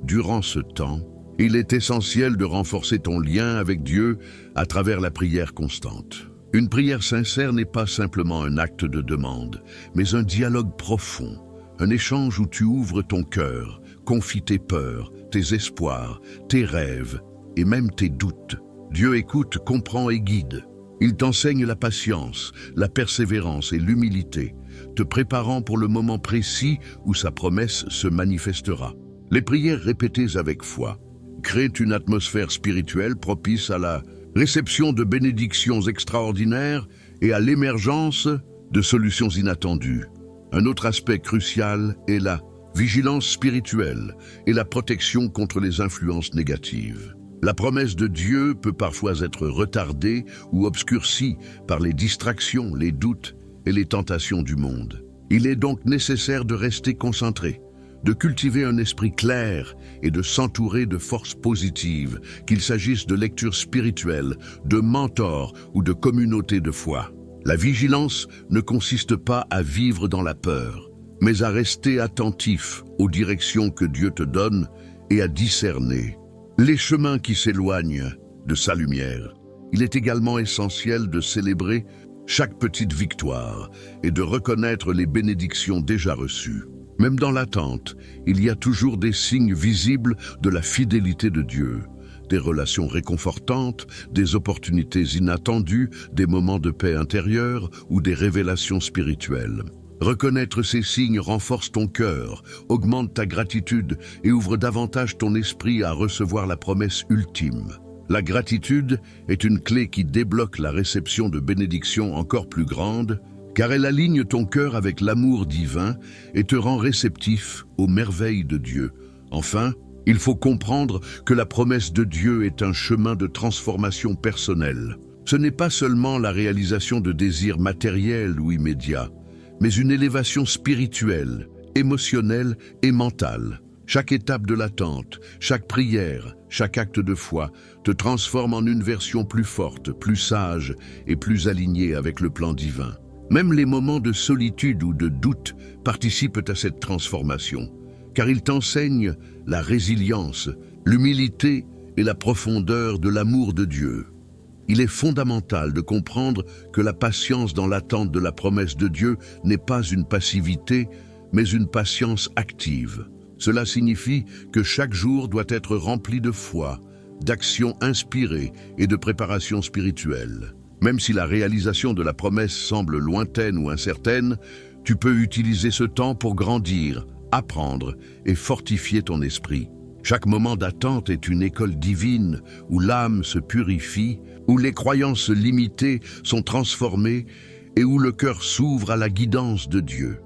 S1: Durant ce temps, il est essentiel de renforcer ton lien avec Dieu à travers la prière constante. Une prière sincère n'est pas simplement un acte de demande, mais un dialogue profond, un échange où tu ouvres ton cœur, confies tes peurs, tes espoirs, tes rêves et même tes doutes. Dieu écoute, comprend et guide. Il t'enseigne la patience, la persévérance et l'humilité, te préparant pour le moment précis où sa promesse se manifestera. Les prières répétées avec foi créent une atmosphère spirituelle propice à la réception de bénédictions extraordinaires et à l'émergence de solutions inattendues. Un autre aspect crucial est la vigilance spirituelle et la protection contre les influences négatives. La promesse de Dieu peut parfois être retardée ou obscurcie par les distractions, les doutes et les tentations du monde. Il est donc nécessaire de rester concentré, de cultiver un esprit clair et de s'entourer de forces positives, qu'il s'agisse de lectures spirituelles, de mentors ou de communautés de foi. La vigilance ne consiste pas à vivre dans la peur, mais à rester attentif aux directions que Dieu te donne et à discerner les chemins qui s'éloignent de sa lumière. Il est également essentiel de célébrer chaque petite victoire et de reconnaître les bénédictions déjà reçues. Même dans l'attente, il y a toujours des signes visibles de la fidélité de Dieu, des relations réconfortantes, des opportunités inattendues, des moments de paix intérieure ou des révélations spirituelles. Reconnaître ces signes renforce ton cœur, augmente ta gratitude et ouvre davantage ton esprit à recevoir la promesse ultime. La gratitude est une clé qui débloque la réception de bénédictions encore plus grandes, car elle aligne ton cœur avec l'amour divin et te rend réceptif aux merveilles de Dieu. Enfin, il faut comprendre que la promesse de Dieu est un chemin de transformation personnelle. Ce n'est pas seulement la réalisation de désirs matériels ou immédiats, mais une élévation spirituelle, émotionnelle et mentale. Chaque étape de l'attente, chaque prière, chaque acte de foi te transforme en une version plus forte, plus sage et plus alignée avec le plan divin. Même les moments de solitude ou de doute participent à cette transformation, car ils t'enseignent la résilience, l'humilité et la profondeur de l'amour de Dieu. Il est fondamental de comprendre que la patience dans l'attente de la promesse de Dieu n'est pas une passivité, mais une patience active. Cela signifie que chaque jour doit être rempli de foi, d'actions inspirées et de préparation spirituelle. Même si la réalisation de la promesse semble lointaine ou incertaine, tu peux utiliser ce temps pour grandir, apprendre et fortifier ton esprit. Chaque moment d'attente est une école divine où l'âme se purifie, où les croyances limitées sont transformées et où le cœur s'ouvre à la guidance de Dieu.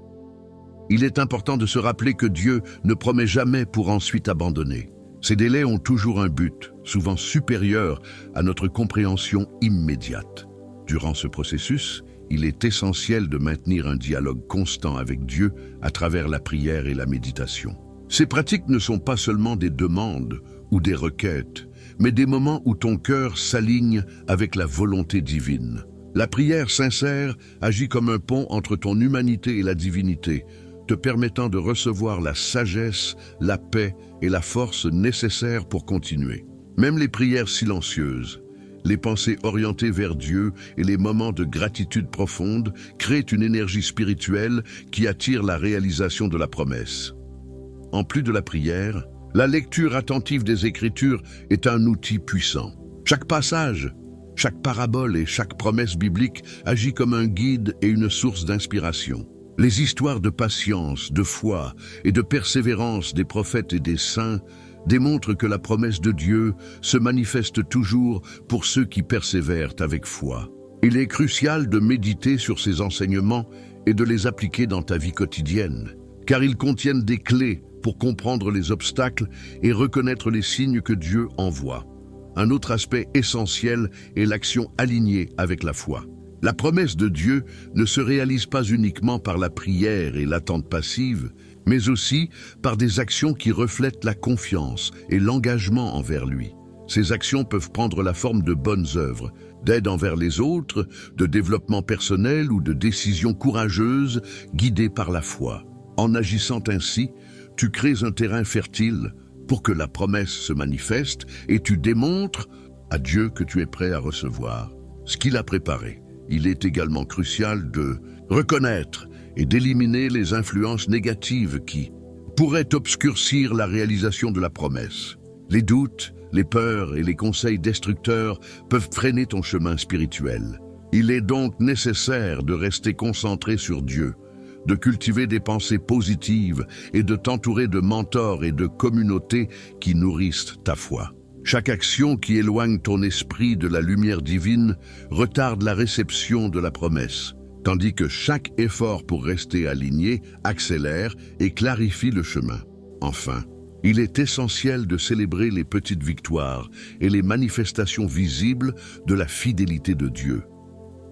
S1: Il est important de se rappeler que Dieu ne promet jamais pour ensuite abandonner. Ces délais ont toujours un but, souvent supérieur à notre compréhension immédiate. Durant ce processus, il est essentiel de maintenir un dialogue constant avec Dieu à travers la prière et la méditation. Ces pratiques ne sont pas seulement des demandes ou des requêtes, mais des moments où ton cœur s'aligne avec la volonté divine. La prière sincère agit comme un pont entre ton humanité et la divinité, te permettant de recevoir la sagesse, la paix et la force nécessaires pour continuer. Même les prières silencieuses, les pensées orientées vers Dieu et les moments de gratitude profonde créent une énergie spirituelle qui attire la réalisation de la promesse. En plus de la prière, la lecture attentive des Écritures est un outil puissant. Chaque passage, chaque parabole et chaque promesse biblique agit comme un guide et une source d'inspiration. Les histoires de patience, de foi et de persévérance des prophètes et des saints démontrent que la promesse de Dieu se manifeste toujours pour ceux qui persévèrent avec foi. Il est crucial de méditer sur ces enseignements et de les appliquer dans ta vie quotidienne, car ils contiennent des clés pour comprendre les obstacles et reconnaître les signes que Dieu envoie. Un autre aspect essentiel est l'action alignée avec la foi. La promesse de Dieu ne se réalise pas uniquement par la prière et l'attente passive, mais aussi par des actions qui reflètent la confiance et l'engagement envers lui. Ces actions peuvent prendre la forme de bonnes œuvres, d'aide envers les autres, de développement personnel ou de décisions courageuses guidées par la foi. En agissant ainsi, tu crées un terrain fertile pour que la promesse se manifeste et tu démontres à Dieu que tu es prêt à recevoir ce qu'il a préparé. Il est également crucial de reconnaître et d'éliminer les influences négatives qui pourraient obscurcir la réalisation de la promesse. Les doutes, les peurs et les conseils destructeurs peuvent freiner ton chemin spirituel. Il est donc nécessaire de rester concentré sur Dieu, de cultiver des pensées positives et de t'entourer de mentors et de communautés qui nourrissent ta foi. Chaque action qui éloigne ton esprit de la lumière divine retarde la réception de la promesse, tandis que chaque effort pour rester aligné accélère et clarifie le chemin. Enfin, il est essentiel de célébrer les petites victoires et les manifestations visibles de la fidélité de Dieu.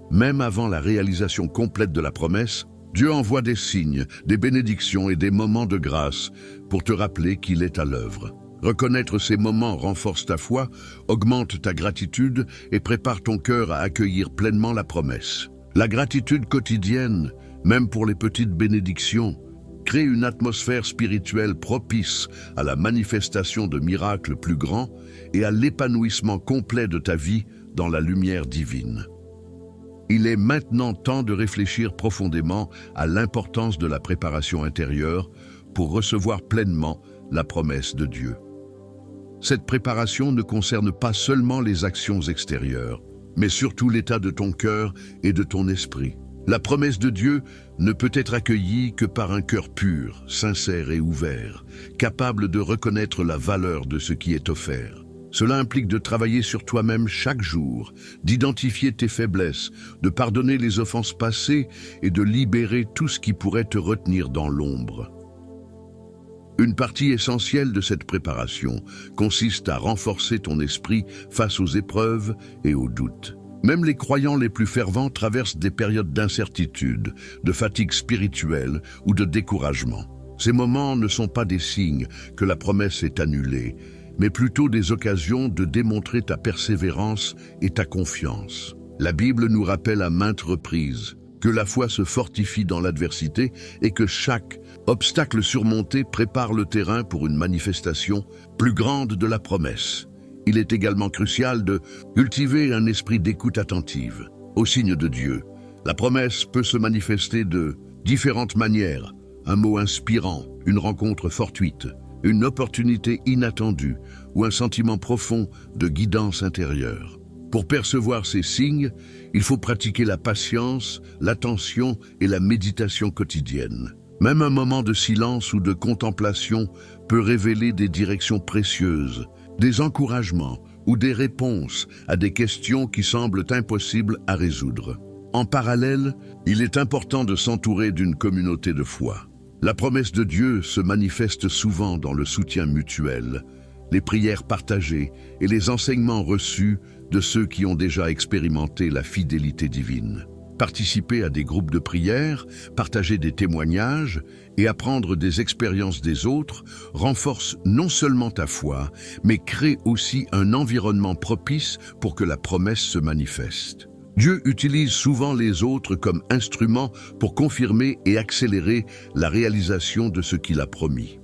S1: Même avant la réalisation complète de la promesse, Dieu envoie des signes, des bénédictions et des moments de grâce pour te rappeler qu'il est à l'œuvre. Reconnaître ces moments renforce ta foi, augmente ta gratitude et prépare ton cœur à accueillir pleinement la promesse. La gratitude quotidienne, même pour les petites bénédictions, crée une atmosphère spirituelle propice à la manifestation de miracles plus grands et à l'épanouissement complet de ta vie dans la lumière divine. Il est maintenant temps de réfléchir profondément à l'importance de la préparation intérieure pour recevoir pleinement la promesse de Dieu. Cette préparation ne concerne pas seulement les actions extérieures, mais surtout l'état de ton cœur et de ton esprit. La promesse de Dieu ne peut être accueillie que par un cœur pur, sincère et ouvert, capable de reconnaître la valeur de ce qui est offert. Cela implique de travailler sur toi-même chaque jour, d'identifier tes faiblesses, de pardonner les offenses passées et de libérer tout ce qui pourrait te retenir dans l'ombre. Une partie essentielle de cette préparation consiste à renforcer ton esprit face aux épreuves et aux doutes. Même les croyants les plus fervents traversent des périodes d'incertitude, de fatigue spirituelle ou de découragement. Ces moments ne sont pas des signes que la promesse est annulée, mais plutôt des occasions de démontrer ta persévérance et ta confiance. La Bible nous rappelle à maintes reprises que la foi se fortifie dans l'adversité et que chaque obstacle surmonté prépare le terrain pour une manifestation plus grande de la promesse. Il est également crucial de cultiver un esprit d'écoute attentive aux signes de Dieu. La promesse peut se manifester de différentes manières: un mot inspirant, une rencontre fortuite, une opportunité inattendue ou un sentiment profond de guidance intérieure. Pour percevoir ces signes, il faut pratiquer la patience, l'attention et la méditation quotidienne. Même un moment de silence ou de contemplation peut révéler des directions précieuses, des encouragements ou des réponses à des questions qui semblent impossibles à résoudre. En parallèle, il est important de s'entourer d'une communauté de foi. La promesse de Dieu se manifeste souvent dans le soutien mutuel, les prières partagées et les enseignements reçus de ceux qui ont déjà expérimenté la fidélité divine. Participer à des groupes de prière, partager des témoignages et apprendre des expériences des autres renforce non seulement ta foi, mais crée aussi un environnement propice pour que la promesse se manifeste. Dieu utilise souvent les autres comme instruments pour confirmer et accélérer la réalisation de ce qu'il a promis.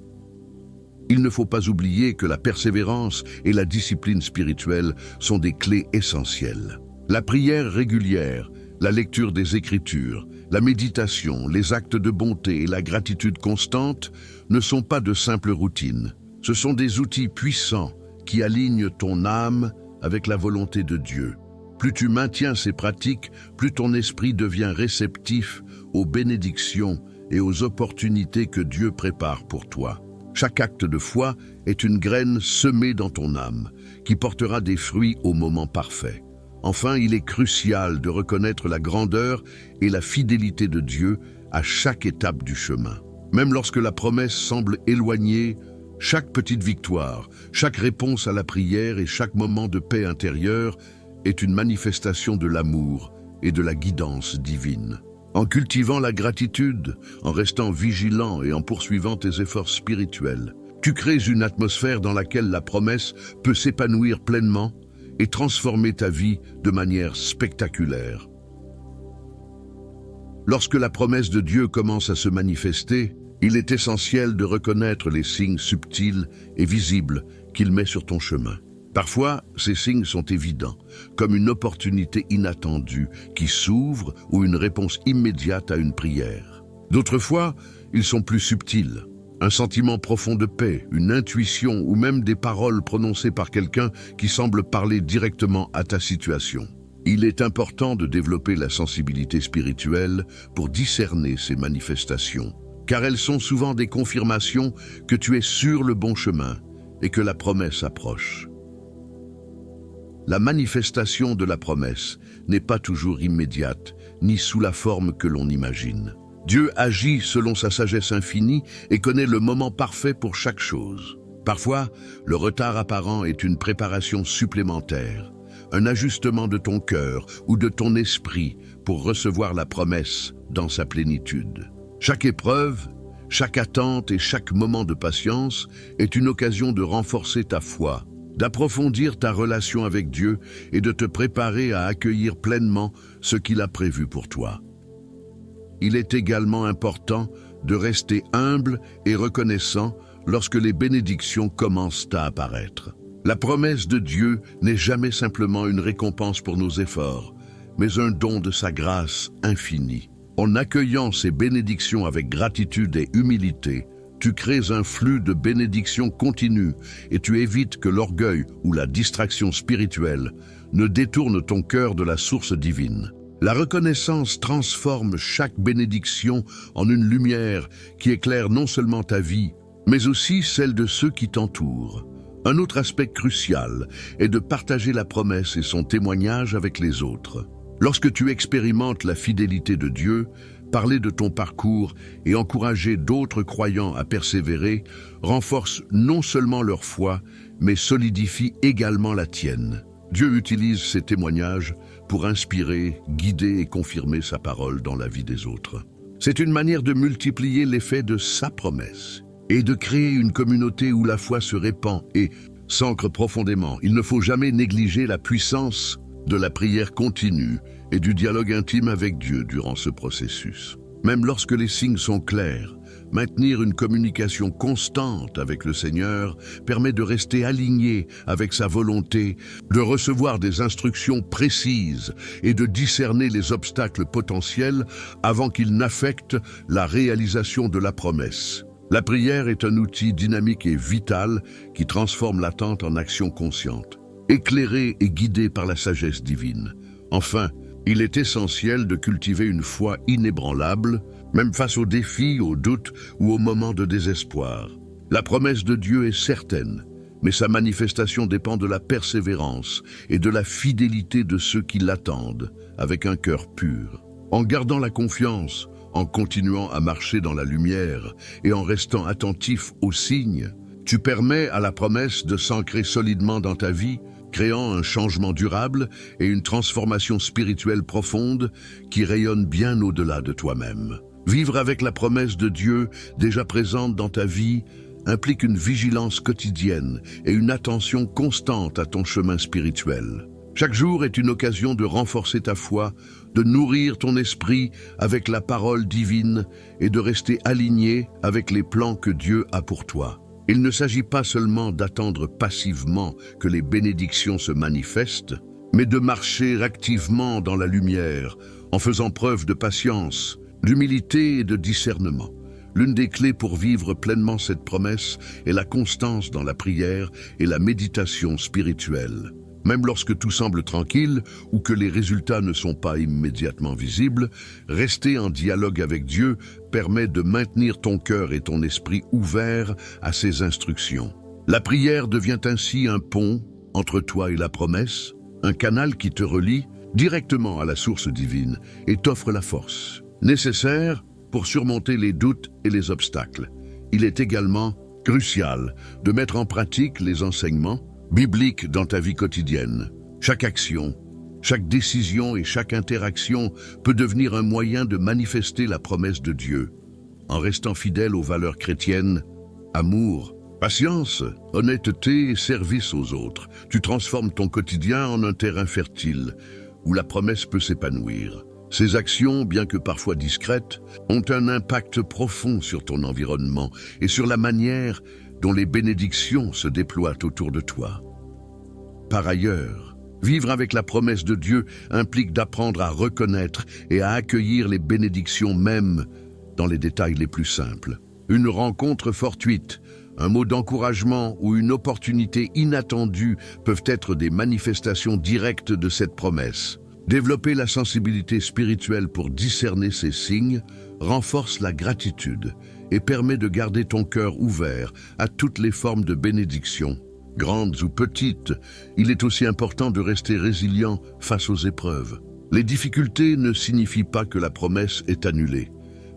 S1: Il ne faut pas oublier que la persévérance et la discipline spirituelle sont des clés essentielles. La prière régulière, la lecture des Écritures, la méditation, les actes de bonté et la gratitude constante ne sont pas de simples routines. Ce sont des outils puissants qui alignent ton âme avec la volonté de Dieu. Plus tu maintiens ces pratiques, plus ton esprit devient réceptif aux bénédictions et aux opportunités que Dieu prépare pour toi. Chaque acte de foi est une graine semée dans ton âme, qui portera des fruits au moment parfait. Enfin, il est crucial de reconnaître la grandeur et la fidélité de Dieu à chaque étape du chemin. Même lorsque la promesse semble éloignée, chaque petite victoire, chaque réponse à la prière et chaque moment de paix intérieure est une manifestation de l'amour et de la guidance divine. En cultivant la gratitude, en restant vigilant et en poursuivant tes efforts spirituels, tu crées une atmosphère dans laquelle la promesse peut s'épanouir pleinement et transformer ta vie de manière spectaculaire. Lorsque la promesse de Dieu commence à se manifester, il est essentiel de reconnaître les signes subtils et visibles qu'il met sur ton chemin. Parfois, ces signes sont évidents, comme une opportunité inattendue qui s'ouvre ou une réponse immédiate à une prière. D'autres fois, ils sont plus subtils. Un sentiment profond de paix, une intuition ou même des paroles prononcées par quelqu'un qui semble parler directement à ta situation. Il est important de développer la sensibilité spirituelle pour discerner ces manifestations, car elles sont souvent des confirmations que tu es sur le bon chemin et que la promesse approche. La manifestation de la promesse n'est pas toujours immédiate, ni sous la forme que l'on imagine. Dieu agit selon sa sagesse infinie et connaît le moment parfait pour chaque chose. Parfois, le retard apparent est une préparation supplémentaire, un ajustement de ton cœur ou de ton esprit pour recevoir la promesse dans sa plénitude. Chaque épreuve, chaque attente et chaque moment de patience est une occasion de renforcer ta foi, d'approfondir ta relation avec Dieu et de te préparer à accueillir pleinement ce qu'il a prévu pour toi. Il est également important de rester humble et reconnaissant lorsque les bénédictions commencent à apparaître. La promesse de Dieu n'est jamais simplement une récompense pour nos efforts, mais un don de sa grâce infinie. En accueillant ces bénédictions avec gratitude et humilité, tu crées un flux de bénédictions continues et tu évites que l'orgueil ou la distraction spirituelle ne détourne ton cœur de la source divine. La reconnaissance transforme chaque bénédiction en une lumière qui éclaire non seulement ta vie, mais aussi celle de ceux qui t'entourent. Un autre aspect crucial est de partager la promesse et son témoignage avec les autres. Lorsque tu expérimentes la fidélité de Dieu, parler de ton parcours et encourager d'autres croyants à persévérer renforce non seulement leur foi, mais solidifie également la tienne. Dieu utilise ces témoignages pour inspirer, guider et confirmer sa parole dans la vie des autres. C'est une manière de multiplier l'effet de sa promesse et de créer une communauté où la foi se répand et s'ancre profondément. Il ne faut jamais négliger la puissance de la prière continue et du dialogue intime avec Dieu durant ce processus. Même lorsque les signes sont clairs, maintenir une communication constante avec le Seigneur permet de rester aligné avec sa volonté, de recevoir des instructions précises et de discerner les obstacles potentiels avant qu'ils n'affectent la réalisation de la promesse. La prière est un outil dynamique et vital qui transforme l'attente en action consciente, éclairée et guidée par la sagesse divine. Enfin, il est essentiel de cultiver une foi inébranlable, même face aux défis, aux doutes ou aux moments de désespoir. La promesse de Dieu est certaine, mais sa manifestation dépend de la persévérance et de la fidélité de ceux qui l'attendent, avec un cœur pur. En gardant la confiance, en continuant à marcher dans la lumière et en restant attentif aux signes, tu permets à la promesse de s'ancrer solidement dans ta vie, créant un changement durable et une transformation spirituelle profonde qui rayonne bien au-delà de toi-même. Vivre avec la promesse de Dieu déjà présente dans ta vie implique une vigilance quotidienne et une attention constante à ton chemin spirituel. Chaque jour est une occasion de renforcer ta foi, de nourrir ton esprit avec la parole divine et de rester aligné avec les plans que Dieu a pour toi. Il ne s'agit pas seulement d'attendre passivement que les bénédictions se manifestent, mais de marcher activement dans la lumière, en faisant preuve de patience, d'humilité et de discernement. L'une des clés pour vivre pleinement cette promesse est la constance dans la prière et la méditation spirituelle. Même lorsque tout semble tranquille ou que les résultats ne sont pas immédiatement visibles, rester en dialogue avec Dieu permet de maintenir ton cœur et ton esprit ouverts à ses instructions. La prière devient ainsi un pont entre toi et la promesse, un canal qui te relie directement à la source divine et t'offre la force nécessaire pour surmonter les doutes et les obstacles. Il est également crucial de mettre en pratique les enseignements biblique dans ta vie quotidienne. Chaque action, Chaque décision et chaque interaction peut devenir un moyen de manifester la promesse de Dieu. En restant fidèle aux valeurs chrétiennes, amour, patience, honnêteté et service aux autres, tu transformes ton quotidien en un terrain fertile où la promesse peut s'épanouir. Ces actions, bien que parfois discrètes, ont un impact profond sur ton environnement et sur la manière dont les bénédictions se déploient autour de toi. Par ailleurs, vivre avec la promesse de Dieu implique d'apprendre à reconnaître et à accueillir les bénédictions même dans les détails les plus simples. Une rencontre fortuite, un mot d'encouragement ou une opportunité inattendue peuvent être des manifestations directes de cette promesse. Développer la sensibilité spirituelle pour discerner ces signes renforce la gratitude et permet de garder ton cœur ouvert à toutes les formes de bénédiction. Grandes ou petites, il est aussi important de rester résilient face aux épreuves. Les difficultés ne signifient pas que la promesse est annulée,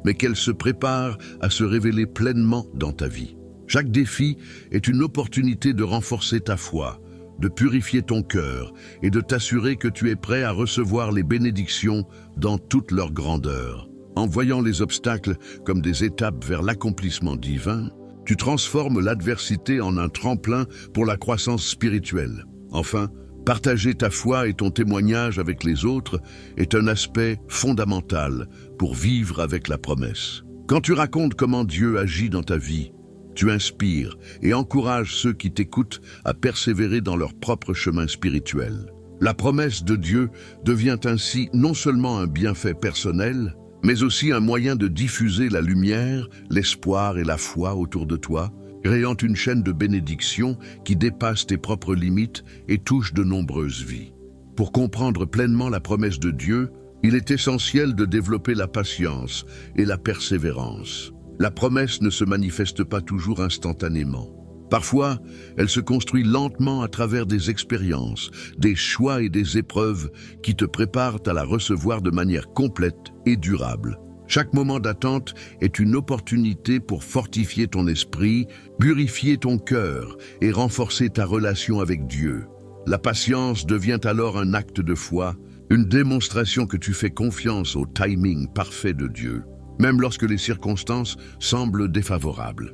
S1: mais qu'elle se prépare à se révéler pleinement dans ta vie. Chaque défi est une opportunité de renforcer ta foi, de purifier ton cœur et de t'assurer que tu es prêt à recevoir les bénédictions dans toute leur grandeur. En voyant les obstacles comme des étapes vers l'accomplissement divin, tu transformes l'adversité en un tremplin pour la croissance spirituelle. Enfin, partager ta foi et ton témoignage avec les autres est un aspect fondamental pour vivre avec la promesse. Quand tu racontes comment Dieu agit dans ta vie, tu inspires et encourages ceux qui t'écoutent à persévérer dans leur propre chemin spirituel. La promesse de Dieu devient ainsi non seulement un bienfait personnel, mais aussi un moyen de diffuser la lumière, l'espoir et la foi autour de toi, créant une chaîne de bénédictions qui dépasse tes propres limites et touche de nombreuses vies. Pour comprendre pleinement la promesse de Dieu, il est essentiel de développer la patience et la persévérance. La promesse ne se manifeste pas toujours instantanément. Parfois, elle se construit lentement à travers des expériences, des choix et des épreuves qui te préparent à la recevoir de manière complète et durable. Chaque moment d'attente est une opportunité pour fortifier ton esprit, purifier ton cœur et renforcer ta relation avec Dieu. La patience devient alors un acte de foi, une démonstration que tu fais confiance au timing parfait de Dieu, même lorsque les circonstances semblent défavorables.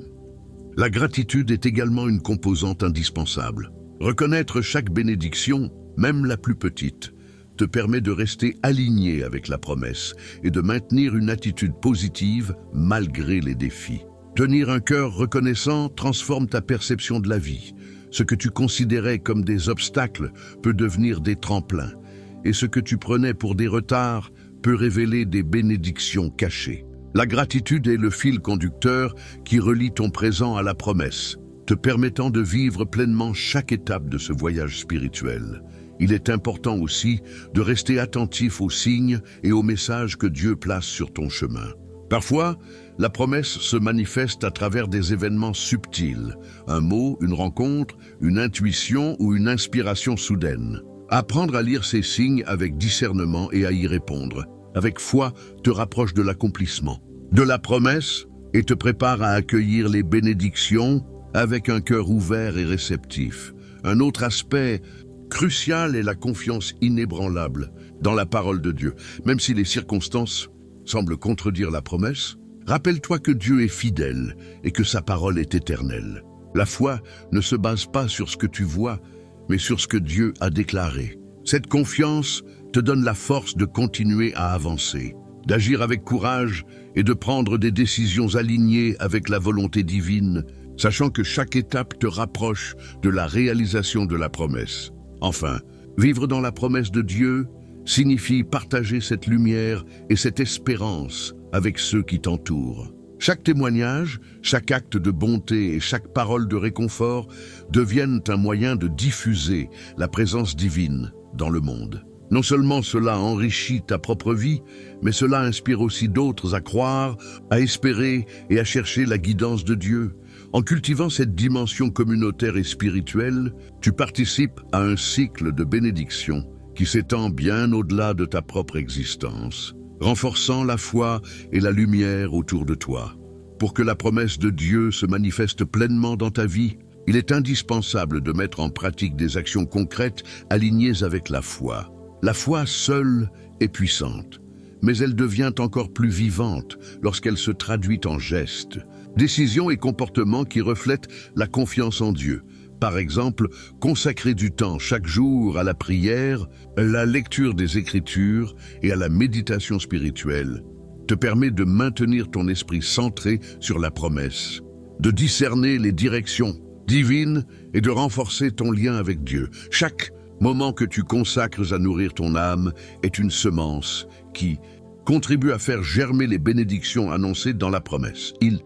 S1: La gratitude est également une composante indispensable. Reconnaître chaque bénédiction, même la plus petite, te permet de rester aligné avec la promesse et de maintenir une attitude positive malgré les défis. Tenir un cœur reconnaissant transforme ta perception de la vie. Ce que tu considérais comme des obstacles peut devenir des tremplins, et ce que tu prenais pour des retards peut révéler des bénédictions cachées. La gratitude est le fil conducteur qui relie ton présent à la promesse, te permettant de vivre pleinement chaque étape de ce voyage spirituel. Il est important aussi de rester attentif aux signes et aux messages que Dieu place sur ton chemin. Parfois, la promesse se manifeste à travers des événements subtils, un mot, une rencontre, une intuition ou une inspiration soudaine. Apprendre à lire ces signes avec discernement et à y répondre avec foi te rapproche de l'accomplissement, de la promesse et te prépare à accueillir les bénédictions avec un cœur ouvert et réceptif. Un autre aspect crucial est la confiance inébranlable dans la parole de Dieu. Même si les circonstances semblent contredire la promesse, rappelle-toi que Dieu est fidèle et que sa parole est éternelle. La foi ne se base pas sur ce que tu vois, mais sur ce que Dieu a déclaré. Cette confiance te donne la force de continuer à avancer, d'agir avec courage et de prendre des décisions alignées avec la volonté divine, sachant que chaque étape te rapproche de la réalisation de la promesse. Enfin, vivre dans la promesse de Dieu signifie partager cette lumière et cette espérance avec ceux qui t'entourent. Chaque témoignage, chaque acte de bonté et chaque parole de réconfort deviennent un moyen de diffuser la présence divine dans le monde. Non seulement cela enrichit ta propre vie, mais cela inspire aussi d'autres à croire, à espérer et à chercher la guidance de Dieu. En cultivant cette dimension communautaire et spirituelle, tu participes à un cycle de bénédiction qui s'étend bien au-delà de ta propre existence, renforçant la foi et la lumière autour de toi. Pour que la promesse de Dieu se manifeste pleinement dans ta vie, il est indispensable de mettre en pratique des actions concrètes alignées avec la foi. La foi seule est puissante, mais elle devient encore plus vivante lorsqu'elle se traduit en gestes, décisions et comportements qui reflètent la confiance en Dieu. Par exemple, consacrer du temps chaque jour à la prière, la lecture des Écritures et à la méditation spirituelle te permet de maintenir ton esprit centré sur la promesse, de discerner les directions divines et de renforcer ton lien avec Dieu. Chaque moment que tu consacres à nourrir ton âme est une semence qui contribue à faire germer les bénédictions annoncées dans la promesse. Il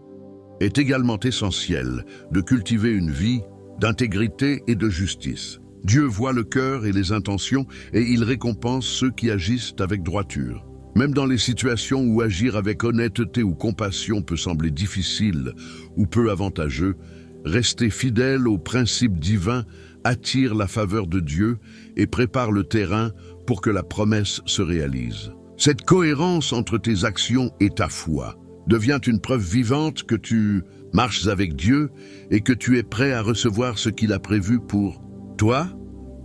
S1: est également essentiel de cultiver une vie d'intégrité et de justice. Dieu voit le cœur et les intentions et il récompense ceux qui agissent avec droiture. Même dans les situations où agir avec honnêteté ou compassion peut sembler difficile ou peu avantageux, rester fidèle aux principes divins attire la faveur de Dieu et prépare le terrain pour que la promesse se réalise. Cette cohérence entre tes actions et ta foi devient une preuve vivante que tu marches avec Dieu et que tu es prêt à recevoir ce qu'il a prévu pour toi.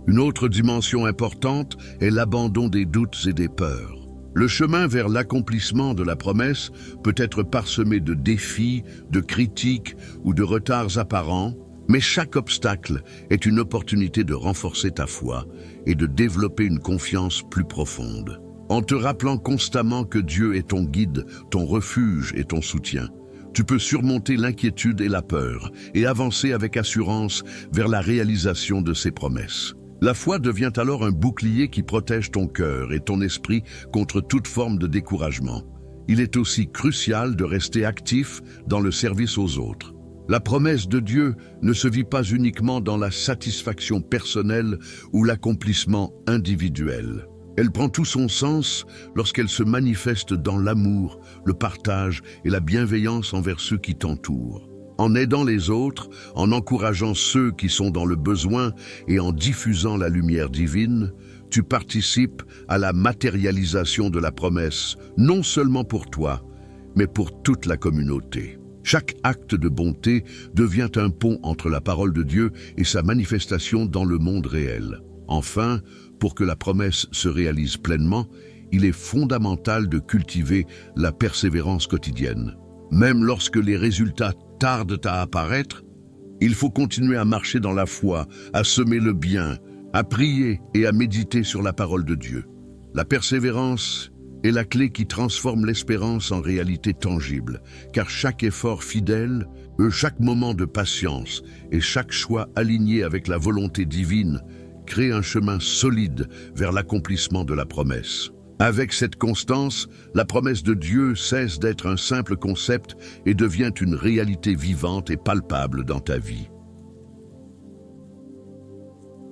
S1: Une autre dimension importante est l'abandon des doutes et des peurs. Le chemin vers l'accomplissement de la promesse peut être parsemé de défis, de critiques ou de retards apparents, mais chaque obstacle est une opportunité de renforcer ta foi et de développer une confiance plus profonde. En te rappelant constamment que Dieu est ton guide, ton refuge et ton soutien, tu peux surmonter l'inquiétude et la peur et avancer avec assurance vers la réalisation de ses promesses. La foi devient alors un bouclier qui protège ton cœur et ton esprit contre toute forme de découragement. Il est aussi crucial de rester actif dans le service aux autres. La promesse de Dieu ne se vit pas uniquement dans la satisfaction personnelle ou l'accomplissement individuel. Elle prend tout son sens lorsqu'elle se manifeste dans l'amour, le partage et la bienveillance envers ceux qui t'entourent. En aidant les autres, en encourageant ceux qui sont dans le besoin et en diffusant la lumière divine, tu participes à la matérialisation de la promesse, non seulement pour toi, mais pour toute la communauté. Chaque acte de bonté devient un pont entre la parole de Dieu et sa manifestation dans le monde réel. Enfin, pour que la promesse se réalise pleinement, il est fondamental de cultiver la persévérance quotidienne. Même lorsque les résultats tardent à apparaître, il faut continuer à marcher dans la foi, à semer le bien, à prier et à méditer sur la parole de Dieu. La persévérance est la clé qui transforme l'espérance en réalité tangible, car chaque effort fidèle, chaque moment de patience et chaque choix aligné avec la volonté divine crée un chemin solide vers l'accomplissement de la promesse. Avec cette constance, la promesse de Dieu cesse d'être un simple concept et devient une réalité vivante et palpable dans ta vie.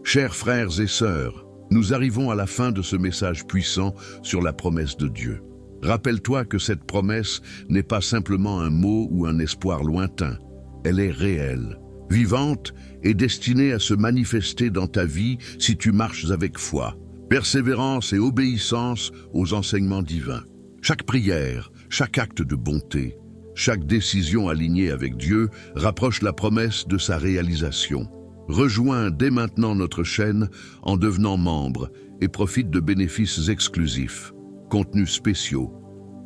S1: Chers frères et sœurs, nous arrivons à la fin de ce message puissant sur la promesse de Dieu. Rappelle-toi que cette promesse n'est pas simplement un mot ou un espoir lointain. Elle est réelle, vivante et destinée à se manifester dans ta vie si tu marches avec foi, persévérance et obéissance aux enseignements divins. Chaque prière, chaque acte de bonté, chaque décision alignée avec Dieu rapproche la promesse de sa réalisation. Rejoins dès maintenant notre chaîne en devenant membre et profite de bénéfices exclusifs, contenus spéciaux,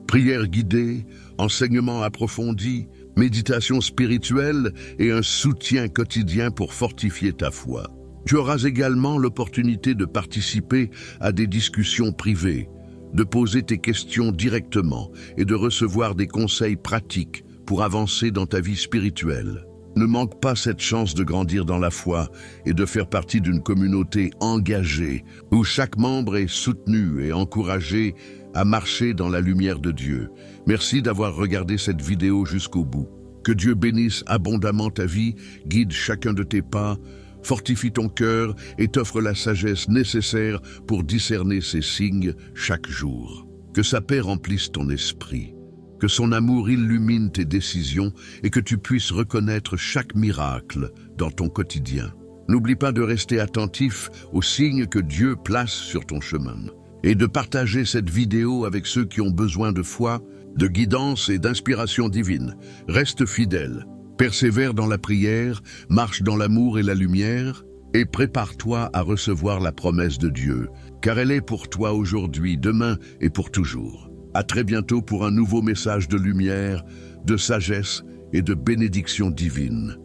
S1: prières guidées, enseignements approfondis, méditation spirituelle et un soutien quotidien pour fortifier ta foi. Tu auras également l'opportunité de participer à des discussions privées, de poser tes questions directement et de recevoir des conseils pratiques pour avancer dans ta vie spirituelle. Ne manque pas cette chance de grandir dans la foi et de faire partie d'une communauté engagée où chaque membre est soutenu et encouragé à marcher dans la lumière de Dieu. Merci d'avoir regardé cette vidéo jusqu'au bout. Que Dieu bénisse abondamment ta vie, guide chacun de tes pas, fortifie ton cœur et t'offre la sagesse nécessaire pour discerner ces signes chaque jour. Que sa paix remplisse ton esprit. Que son amour illumine tes décisions et que tu puisses reconnaître chaque miracle dans ton quotidien. N'oublie pas de rester attentif aux signes que Dieu place sur ton chemin et de partager cette vidéo avec ceux qui ont besoin de foi, de guidance et d'inspiration divine. Reste fidèle, persévère dans la prière, marche dans l'amour et la lumière et prépare-toi à recevoir la promesse de Dieu, car elle est pour toi aujourd'hui, demain et pour toujours. À très bientôt pour un nouveau message de lumière, de sagesse et de bénédiction divine.